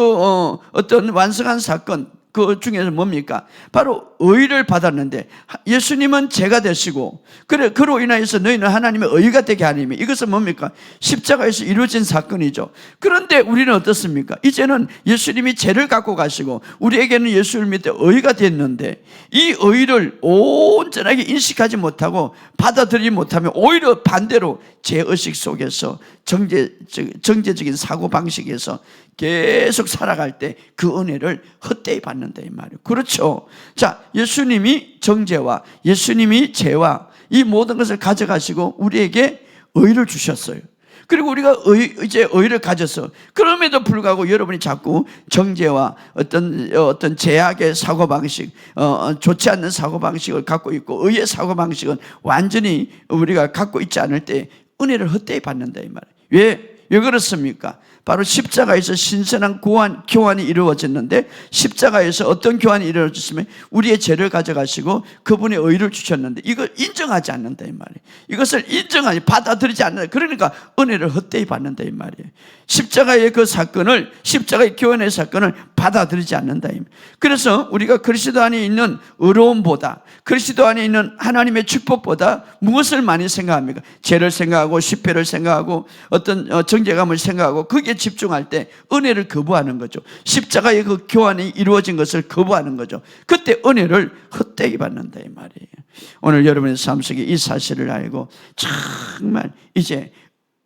어떤 완성한 사건 그 중에서 뭡니까? 바로 의를 받았는데 예수님은 죄가 되시고 그로 인하여서 너희는 하나님의 의가 되게 하나님이, 이것은 뭡니까? 십자가에서 이루어진 사건이죠. 그런데 우리는 어떻습니까? 이제는 예수님이 죄를 갖고 가시고 우리에게는 예수를 믿되 의가 됐는데 이 의를 온전하게 인식하지 못하고 받아들이지 못하면 오히려 반대로 죄의식 속에서 정죄적인 사고방식에서 계속 살아갈 때 그 은혜를 헛되이 받는다 이 말이에요. 그렇죠. 자, 예수님이 정죄와 예수님이 죄와 이 모든 것을 가져가시고 우리에게 의를 주셨어요. 그리고 우리가 이제 의를 가졌어. 그럼에도 불구하고 여러분이 자꾸 정죄와 어떤 제약의 사고방식, 좋지 않는 사고방식을 갖고 있고 의의 사고방식은 완전히 우리가 갖고 있지 않을 때 은혜를 헛되이 받는다 이 말이에요. 왜 그렇습니까? 바로 십자가에서 신선한 교환이 이루어졌는데, 십자가에서 어떤 교환이 이루어졌으면 우리의 죄를 가져가시고 그분의 의를 주셨는데 이걸 인정하지 않는다 이 말이에요. 이것을 받아들이지 않는다. 그러니까 은혜를 헛되이 받는다 이 말이에요. 십자가의 그 사건을, 십자가의 교환의 사건을 받아들이지 않는다 이 말이에요. 그래서 우리가 그리스도 안에 있는 의로움보다, 그리스도 안에 있는 하나님의 축복보다 무엇을 많이 생각합니까? 죄를 생각하고 십회를 생각하고 어떤 정죄감을 생각하고 거기에 집중할 때 은혜를 거부하는 거죠. 십자가의 그 교환이 이루어진 것을 거부하는 거죠. 그때 은혜를 헛되이 받는다 이 말이에요. 오늘 여러분의 삶 속에 이 사실을 알고 정말 이제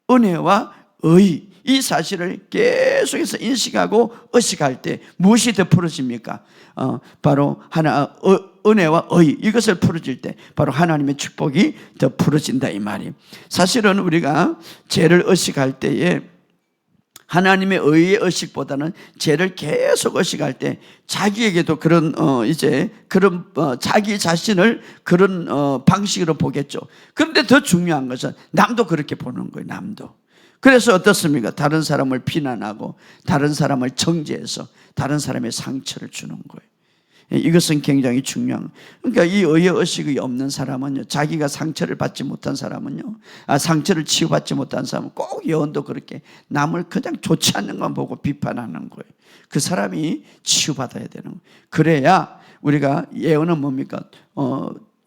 은혜와 의, 이 사실을 계속해서 인식하고 의식할 때 무엇이 더 풀어집니까? 바로 은혜와 의, 이것을 풀어질 때 바로 하나님의 축복이 더 풀어진다 이 말이에요. 사실은 우리가 죄를 의식할 때에 하나님의 의의 의식보다는 죄를 계속 의식할 때 자기에게도 그런 자기 자신을 그런 방식으로 보겠죠. 그런데 더 중요한 것은 남도 그렇게 보는 거예요. 남도. 그래서 어떻습니까? 다른 사람을 비난하고 다른 사람을 정죄해서 다른 사람의 상처를 주는 거예요. 이것은 굉장히 중요한. 그러니까 이 의의 의식이 없는 사람은요, 자기가 상처를 받지 못한 사람은요, 상처를 치유받지 못한 사람은 꼭 예언도 그렇게 남을 그냥 좋지 않는 것만 보고 비판하는 거예요. 그 사람이 치유받아야 되는 거예요. 그래야 우리가 예언은 뭡니까?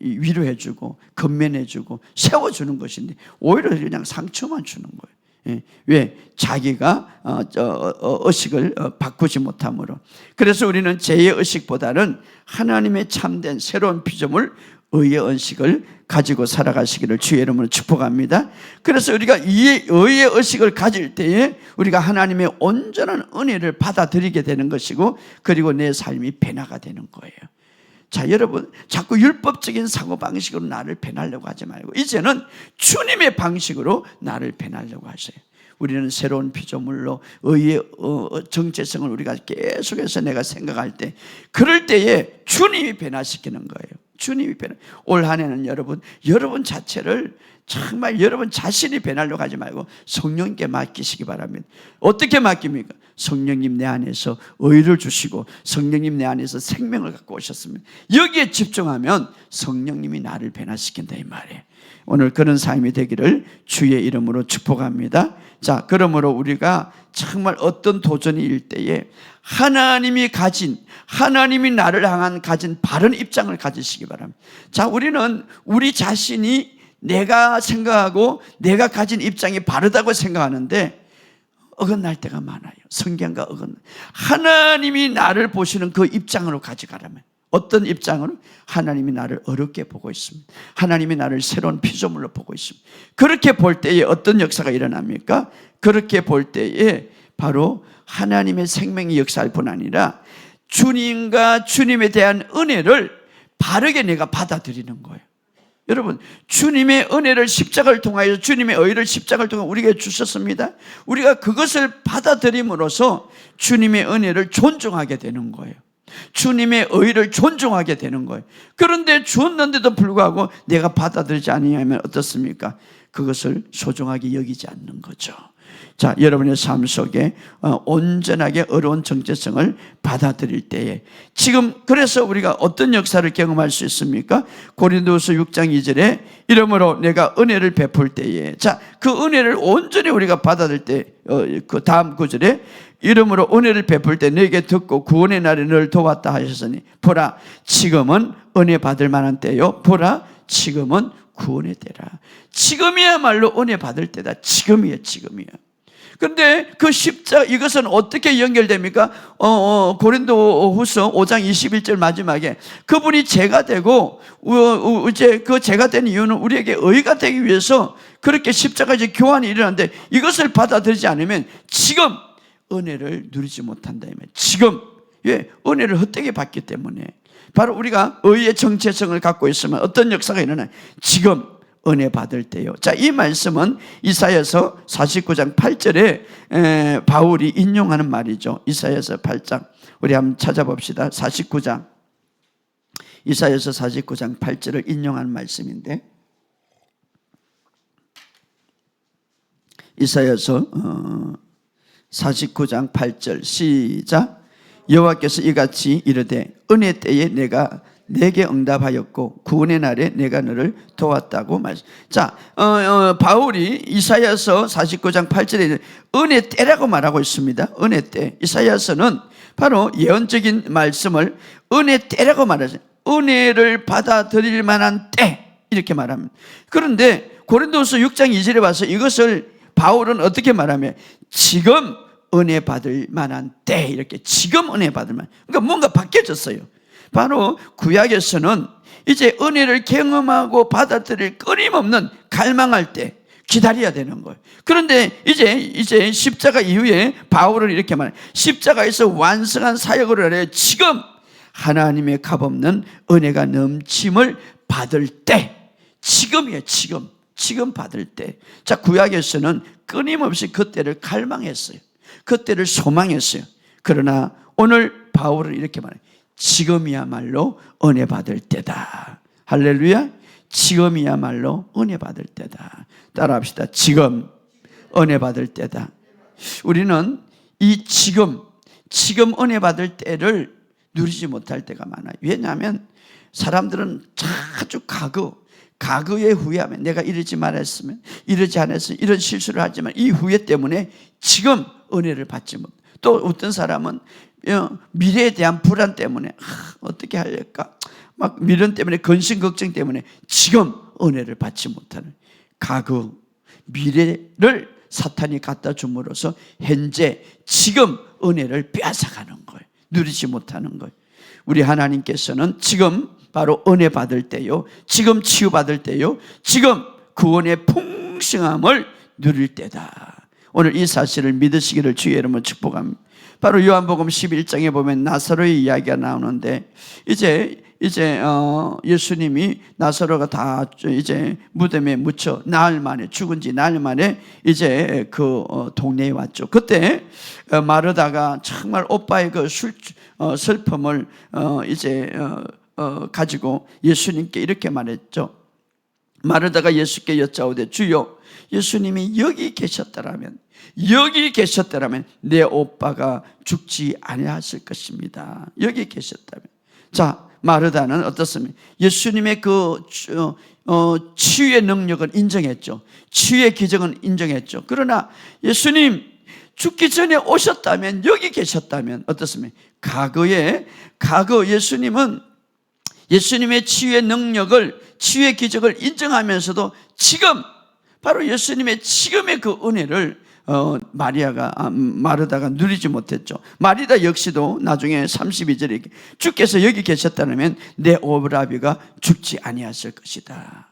위로해주고 건면해주고 세워주는 것인데 오히려 그냥 상처만 주는 거예요. 왜? 자기가 의식을 바꾸지 못함으로. 그래서 우리는 죄의 의식보다는 하나님의 참된 새로운 피조물 의의 의식을 가지고 살아가시기를 주의 이름으로 축복합니다. 그래서 우리가 이 의의 의식을 가질 때에 우리가 하나님의 온전한 은혜를 받아들이게 되는 것이고, 그리고 내 삶이 변화가 되는 거예요. 자, 여러분, 자꾸 율법적인 사고방식으로 나를 변하려고 하지 말고 이제는 주님의 방식으로 나를 변하려고 하세요. 우리는 새로운 피조물로 의의 정체성을 우리가 계속해서 내가 생각할 때, 그럴 때에 주님이 변화시키는 거예요. 주님이 올 한 해는 여러분 자체를 정말 여러분 자신이 변하려고 하지 말고 성령님께 맡기시기 바랍니다. 어떻게 맡깁니까? 성령님 내 안에서 의를 주시고 성령님 내 안에서 생명을 갖고 오셨습니다. 여기에 집중하면 성령님이 나를 변화시킨다 이 말이에요. 오늘 그런 삶이 되기를 주의 이름으로 축복합니다. 자, 그러므로 우리가 정말 어떤 도전이 일 때에 하나님이 나를 향한 가진 바른 입장을 가지시기 바랍니다. 자, 우리는 우리 자신이 내가 생각하고 내가 가진 입장이 바르다고 생각하는데 어긋날 때가 많아요. 성경과 어긋나. 하나님이 나를 보시는 그 입장으로 가져가라면, 어떤 입장으로? 하나님이 나를 어렵게 보고 있습니다. 하나님이 나를 새로운 피조물로 보고 있습니다. 그렇게 볼 때에 어떤 역사가 일어납니까? 그렇게 볼 때에 바로 하나님의 생명의 역사일 뿐 아니라 주님과 주님에 대한 은혜를 바르게 내가 받아들이는 거예요. 여러분, 주님의 은혜를 십자가를 통하여, 주님의 의를 십자가를 통해 우리에게 주셨습니다. 우리가 그것을 받아들임으로써 주님의 은혜를 존중하게 되는 거예요. 주님의 의를 존중하게 되는 거예요. 그런데 주었는데도 불구하고 내가 받아들이지 않으면 어떻습니까? 그것을 소중하게 여기지 않는 거죠. 자, 여러분의 삶 속에 온전하게 어려운 정체성을 받아들일 때에, 지금 그래서 우리가 어떤 역사를 경험할 수 있습니까? 고린도후서 6장 2절에 이러므로 내가 은혜를 베풀 때에, 자, 그 은혜를 온전히 우리가 받아들일 때, 그 다음 구절에 이러므로 은혜를 베풀 때 너에게 듣고 구원의 날에 너를 도왔다 하셨으니 보라 지금은 은혜 받을 만한 때요, 보라 지금은 구원의 때라. 지금이야말로 은혜 받을 때다. 지금이에요. 그런데 그 십자가, 이것은 어떻게 연결됩니까? 고린도후서 5장 21절 마지막에 그분이 죄가 되고 이제 그 죄가 된 이유는 우리에게 의가 되기 위해서 그렇게 십자가 이제 교환이 일어나는데, 이것을 받아들이지 않으면 지금 은혜를 누리지 못한다. 지금, 왜? 은혜를 헛되게 받기 때문에. 바로 우리가 의의 정체성을 갖고 있으면 어떤 역사가 일어나요? 지금 은혜 받을 때요. 자, 이 말씀은 이사야서 49장 8절에 바울이 인용하는 말이죠. 이사야서 8장 우리 한번 찾아봅시다. 49장, 이사야서 49장 8절을 인용하는 말씀인데, 이사야서 49장 8절 시작. 여호와께서 이같이 이르되 은혜 때에 내가 내게 응답하였고 구원의 날에 내가 너를 도왔다고 말씀. 자, 바울이 이사야서 49장 8절에 은혜 때라고 말하고 있습니다. 은혜 때. 이사야서는 바로 예언적인 말씀을 은혜 때라고 말하죠. 은혜를 받아들일 만한 때, 이렇게 말합니다. 그런데 고린도후서 6장 2절에 봐서 이것을 바울은 어떻게 말하면 지금 은혜 받을 만한 때, 이렇게 지금 은혜 받을 만한, 그러니까 뭔가 바뀌어졌어요. 바로 구약에서는 이제 은혜를 경험하고 받아들일 끊임없는 갈망할 때 기다려야 되는 거예요. 그런데 이제 십자가 이후에 바울은 이렇게 말해요. 십자가에서 완성한 사역을 해 지금 하나님의 값없는 은혜가 넘침을 받을 때, 지금이에요. 지금 받을 때. 자, 구약에서는 끊임없이 그때를 갈망했어요. 그때를 소망했어요. 그러나 오늘 바울은 이렇게 말해요. 지금이야말로 은혜 받을 때다. 할렐루야. 지금이야말로 은혜 받을 때다. 따라합시다. 지금 은혜 받을 때다. 우리는 이 지금 은혜 받을 때를 누리지 못할 때가 많아요. 왜냐하면 사람들은 자주 과거에 후회하면, 내가 이러지 말았으면, 이러지 않았으면, 이런 실수를 하지만 이 후회 때문에 지금 은혜를 받지 못. 또 어떤 사람은 미래에 대한 불안 때문에 어떻게 할까, 막 미련 때문에, 근심 걱정 때문에 지금 은혜를 받지 못하는, 과거 미래를 사탄이 갖다 줌으로써 현재 지금 은혜를 빼앗아가는 거예요. 누리지 못하는 거예요. 우리 하나님께서는 지금 바로 은혜 받을 때요, 지금 치유받을 때요, 지금 구원의 풍성함을 누릴 때다. 오늘 이 사실을 믿으시기를 주의 이름으로 축복합니다. 바로 요한복음 11장에 보면 나사로의 이야기가 나오는데, 이제 예수님이 나사로가 다 이제 무덤에 묻혀 나흘 만에, 죽은 지 나흘 만에 이제 그 동네에 왔죠. 그때 마르다가 정말 오빠의 그 슬픔을 가지고 예수님께 이렇게 말했죠. 마르다가 예수께 여짜오되 주여, 예수님이 여기 계셨더라면 내 오빠가 죽지 아니하실 것입니다. 여기 계셨다면. 자, 마르다는 어떻습니까? 예수님의 그 치유의 능력을 인정했죠. 치유의 기적은 인정했죠. 그러나 예수님 죽기 전에 오셨다면, 여기 계셨다면 어떻습니까? 과거 예수님은 예수님의 치유의 능력을, 치유의 기적을 인정하면서도 지금, 바로 예수님의 지금의 그 은혜를 마르다가 누리지 못했죠. 마리다 역시도 나중에 32절에 주께서 여기 계셨다면 내 오라비가 죽지 아니했을 것이다.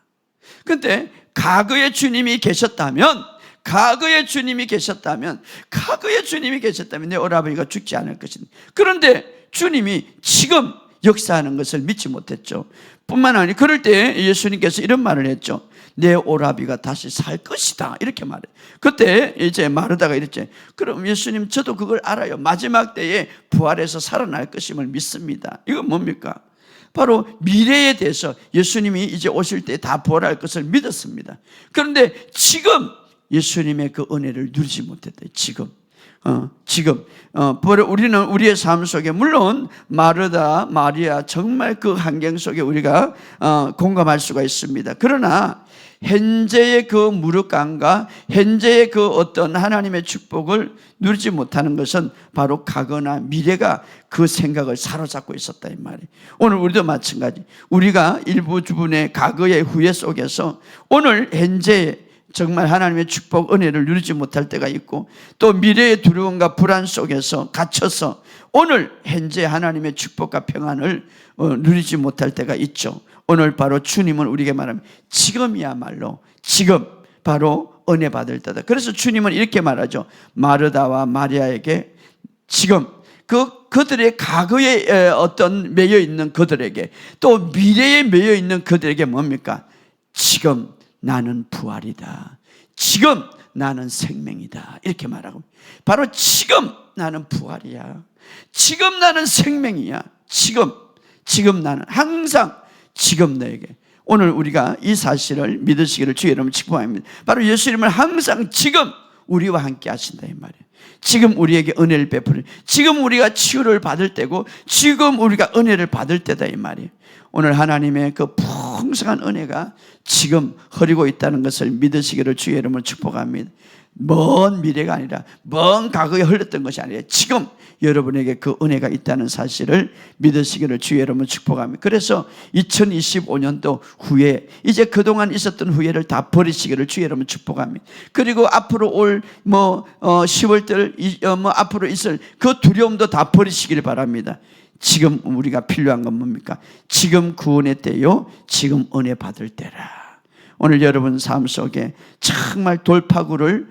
근데 과거에 주님이 계셨다면 내 오라비가 죽지 않을 것이다. 그런데 주님이 지금 역사하는 것을 믿지 못했죠. 뿐만 아니라 그럴 때 예수님께서 이런 말을 했죠. 내 오라비가 다시 살 것이다, 이렇게 말해요. 그때 이제 마르다가 이랬죠. 그럼 예수님, 저도 그걸 알아요. 마지막 때에 부활해서 살아날 것임을 믿습니다. 이건 뭡니까? 바로 미래에 대해서 예수님이 이제 오실 때 다 부활할 것을 믿었습니다. 그런데 지금 예수님의 그 은혜를 누리지 못했다. 우리는 우리의 삶 속에, 물론 마르다, 마리아 정말 그 환경 속에 우리가 공감할 수가 있습니다. 그러나 현재의 그 무력감과 현재의 그 어떤 하나님의 축복을 누리지 못하는 것은 바로 과거나 미래가 그 생각을 사로잡고 있었다, 이 말이에요. 오늘 우리도 마찬가지. 우리가 일부 주분의 과거의 후회 속에서 오늘 현재의 정말 하나님의 축복, 은혜를 누리지 못할 때가 있고, 또 미래의 두려움과 불안 속에서 갇혀서 오늘 현재 하나님의 축복과 평안을 누리지 못할 때가 있죠. 오늘 바로 주님은 우리에게 말하면 지금이야말로, 지금 바로 은혜 받을 때다. 그래서 주님은 이렇게 말하죠. 마르다와 마리아에게 지금 그들의 과거에 어떤 매여 있는 그들에게, 또 미래에 매여 있는 그들에게 뭡니까? 지금 나는 부활이다. 지금 나는 생명이다. 이렇게 말하고, 바로 지금 나는 부활이야. 지금 나는 생명이야. 지금 나는 항상 지금 너에게. 오늘 우리가 이 사실을 믿으시기를 주의 이름으로 축복합니다. 바로 예수님은 항상 지금 우리와 함께 하신다, 이 말이에요. 지금 우리에게 은혜를 베푸는, 지금 우리가 치유를 받을 때고, 지금 우리가 은혜를 받을 때다, 이 말이에요. 오늘 하나님의 그 풍성한 은혜가 지금 흐르고 있다는 것을 믿으시기를 주의 이름으로 축복합니다. 먼 미래가 아니라, 먼 과거에 흘렀던 것이 아니라 지금 여러분에게 그 은혜가 있다는 사실을 믿으시기를 주의 이름으로 축복합니다. 그래서 2025년도 후에 이제 그동안 있었던 후회를 다 버리시기를 주의 이름으로 축복합니다. 그리고 앞으로 올 10월달 앞으로 있을 그 두려움도 다 버리시기를 바랍니다. 지금 우리가 필요한 건 뭡니까? 지금 구원의 때요, 지금 은혜 받을 때라. 오늘 여러분 삶 속에 정말 돌파구를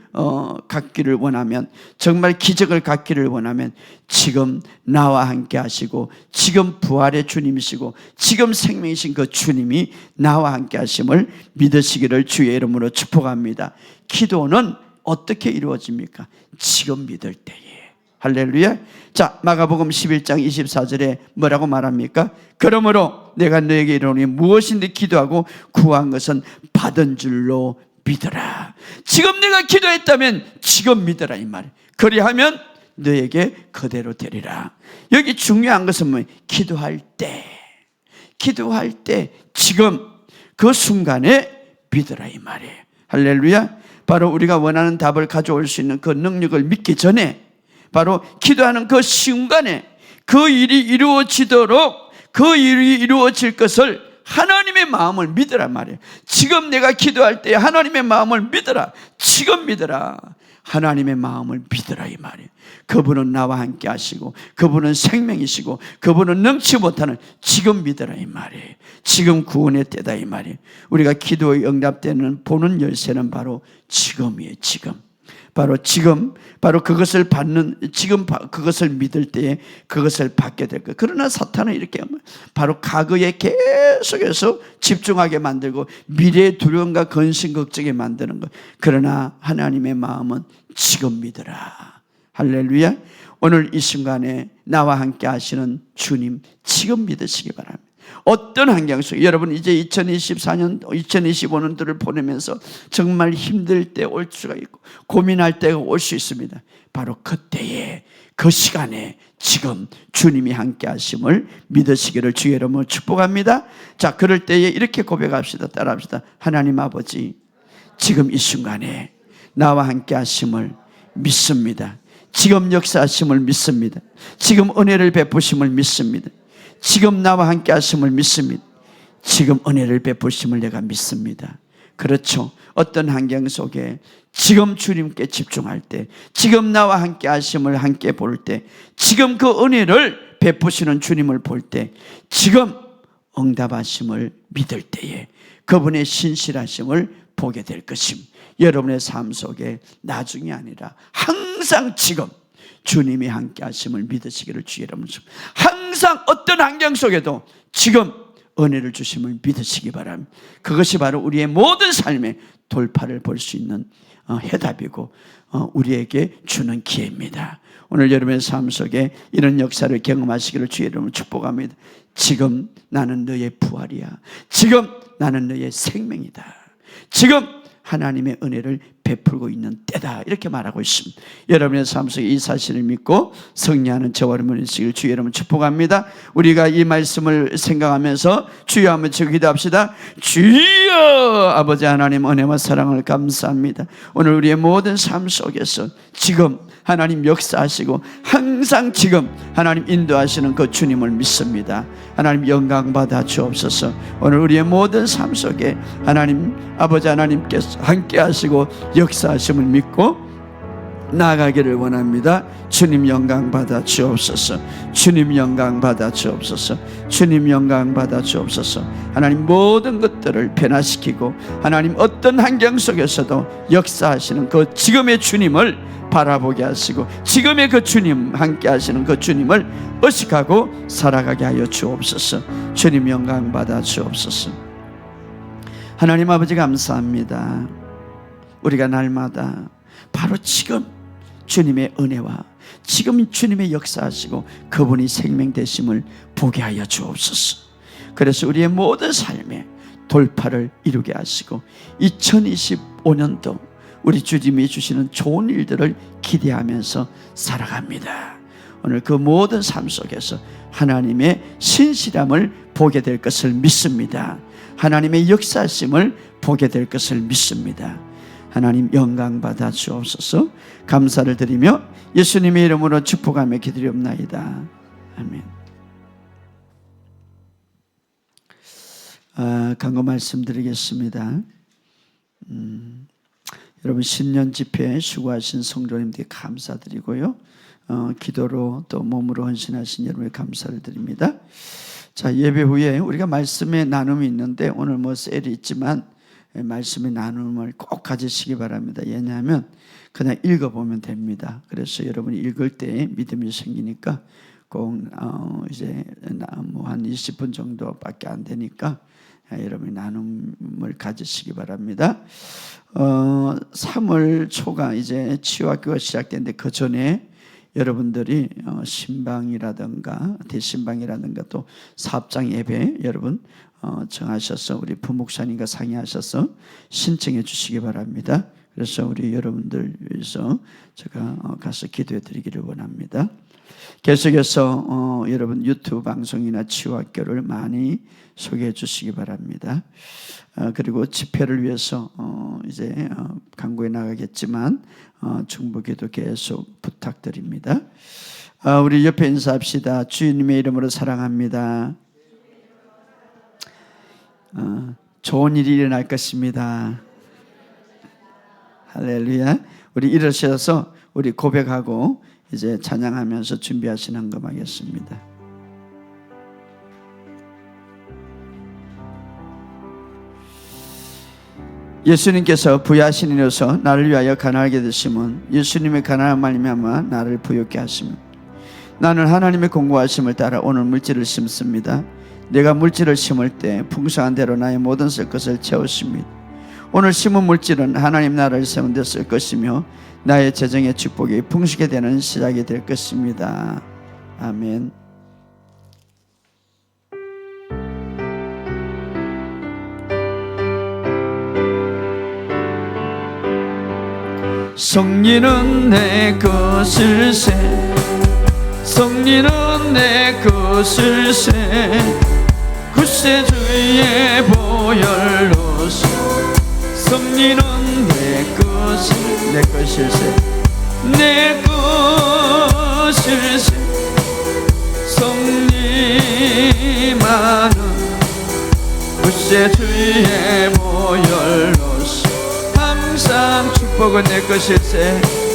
갖기를 원하면, 정말 기적을 갖기를 원하면 지금 나와 함께 하시고, 지금 부활의 주님이시고 지금 생명이신 그 주님이 나와 함께 하심을 믿으시기를 주의 이름으로 축복합니다. 기도는 어떻게 이루어집니까? 지금 믿을 때에. 할렐루야. 자, 마가복음 11장 24절에 뭐라고 말합니까? 그러므로 내가 너에게 이르노니 무엇인지 기도하고 구한 것은 받은 줄로 믿어라. 지금 내가 기도했다면 지금 믿어라, 이 말. 그리하면 너에게 그대로 되리라. 여기 중요한 것은 뭐예요? 기도할 때 지금 그 순간에 믿어라, 이 말이에요. 할렐루야. 바로 우리가 원하는 답을 가져올 수 있는 그 능력을 믿기 전에, 바로 기도하는 그 순간에 그 일이 이루어지도록, 그 일이 이루어질 것을 하나님의 마음을 믿으란 말이에요. 지금 내가 기도할 때 하나님의 마음을 믿어라. 지금 믿어라. 하나님의 마음을 믿으라, 이 말이에요. 그분은 나와 함께 하시고, 그분은 생명이시고, 그분은 능치 못하는, 지금 믿으라, 이 말이에요. 지금 구원의 때다, 이 말이에요. 우리가 기도의 응답되는 보는 열쇠는 바로 지금이에요. 바로 그것을 받는, 지금 그것을 믿을 때에 그것을 받게 될 거예요. 그러나 사탄은 이렇게 바로 과거에 계속해서 집중하게 만들고 미래의 두려움과 근심 걱정에 만드는 것. 그러나 하나님의 마음은 지금 믿어라. 할렐루야. 오늘 이 순간에 나와 함께 하시는 주님 지금 믿으시기 바랍니다. 어떤 환경 속에, 여러분 이제 2024년, 2025년도를 보내면서 정말 힘들 때 올 수가 있고 고민할 때가 올 수 있습니다. 바로 그때에, 그 시간에 지금 주님이 함께 하심을 믿으시기를 주의 이름으로 축복합니다. 자, 그럴 때에 이렇게 고백합시다. 따라합시다. 하나님 아버지, 지금 이 순간에 나와 함께 하심을 믿습니다. 지금 역사하심을 믿습니다. 지금 은혜를 베푸심을 믿습니다. 지금 나와 함께 하심을 믿습니다. 지금 은혜를 베푸심을 내가 믿습니다. 그렇죠. 어떤 환경 속에 지금 주님께 집중할 때, 지금 나와 함께 하심을 함께 볼 때, 지금 그 은혜를 베푸시는 주님을 볼 때, 지금 응답하심을 믿을 때에 그분의 신실하심을 보게 될 것입니다. 여러분의 삶 속에 나중이 아니라 항상 지금 주님이 함께 하심을 믿으시기를 주의 이름으로 항상 어떤 환경 속에도 지금 은혜를 주심을 믿으시기 바랍니다. 그것이 바로 우리의 모든 삶의 돌파를 볼 수 있는 해답이고 우리에게 주는 기회입니다. 오늘 여러분의 삶 속에 이런 역사를 경험하시기를 주의 이름으로 축복합니다. 지금 나는 너의 부활이야. 지금 나는 너의 생명이다. 지금 하나님의 은혜를 베풀고 있는 때다, 이렇게 말하고 있습니다. 여러분의 삶 속에 이 사실을 믿고 승리하는 저와 여러분이 되시길 주의 이름으로 축복합니다. 우리가 이 말씀을 생각하면서 주여 한번 기도합시다. 주여, 아버지 하나님 은혜와 사랑을 감사합니다. 오늘 우리의 모든 삶 속에서 지금 하나님 역사하시고 항상 지금 하나님 인도하시는 그 주님을 믿습니다. 하나님 영광 받아 주옵소서. 오늘 우리의 모든 삶 속에 하나님 아버지 하나님께서 함께 하시고 역사하심을 믿고 나아가기를 원합니다. 주님 영광 받아 주옵소서. 주님 영광 받아 주옵소서. 주님 영광 받아 주옵소서. 하나님 모든 것들을 변화시키고 하나님 어떤 환경 속에서도 역사하시는 그 지금의 주님을 바라보게 하시고 지금의 그 주님 함께 하시는 그 주님을 의식하고 살아가게 하여 주옵소서. 주님 영광 받아 주옵소서. 하나님 아버지 감사합니다. 우리가 날마다 바로 지금 주님의 은혜와 지금 주님의 역사하시고 그분이 생명 되심을 보게 하여 주옵소서. 그래서 우리의 모든 삶에 돌파를 이루게 하시고 2025년도 우리 주님이 주시는 좋은 일들을 기대하면서 살아갑니다. 오늘 그 모든 삶 속에서 하나님의 신실함을 보게 될 것을 믿습니다. 하나님의 역사심을 보게 될 것을 믿습니다. 하나님 영광 받아 주옵소서. 감사를 드리며 예수님의 이름으로 축복하며 기도리옵나이다. 아멘. 간구 말씀드리겠습니다. 여러분 신년 집회 수고하신 성도님들께 감사드리고요. 기도로 또 몸으로 헌신하신 여러분에 감사를 드립니다. 자, 예배 후에 우리가 말씀의 나눔이 있는데 오늘 뭐 셀이 있지만 말씀의 나눔을 꼭 가지시기 바랍니다. 왜냐하면 그냥 읽어보면 됩니다. 그래서 여러분이 읽을 때 믿음이 생기니까 꼭 이제 뭐 한 20분 정도밖에 안 되니까 여러분이 나눔을 가지시기 바랍니다. 3월 초가 이제 치유학교가 시작되는데 그 전에 여러분들이 신방이라든가 대신방이라든가 또 사업장 예배 여러분 정하셔서 우리 부목사님과 상의하셔서 신청해 주시기 바랍니다. 그래서 우리 여러분들 위해서 제가 가서 기도해 드리기를 원합니다. 계속해서 여러분 유튜브 방송이나 치유학교를 많이 소개해 주시기 바랍니다. 그리고 집회를 위해서 이제 강구해 나가겠지만 중보기도 계속 부탁드립니다. 우리 옆에 인사합시다. 주님의 이름으로 사랑합니다. 좋은 일이 일어날 것입니다. 할렐루야. 우리 일어서서 우리 고백하고 이제 찬양하면서 준비하시는 헌금하겠습니다. 예수님께서 부유하신 이로서 나를 위하여 가난하게 되심은 예수님의 가난한 말미암아 나를 부유케 하시며 나는 하나님의 공고하심을 따라 오늘 물질을 심습니다. 내가 물질을 심을 때 풍성한 대로 나의 모든 쓸 것을 채우십니다. 오늘 심은 물질은 하나님 나라를 세운 데 쓸 것이며 나의 재정의 축복이 풍성하게 되는 시작이 될 것입니다. 아멘. 성리는 내 것을 세 성리는 내 것을 세 구세주의 보혈로서 성리는 내 것을 세 내 것을 세 성리 희망은 구세주의 보혈로서 항상 축복은 내 것일세.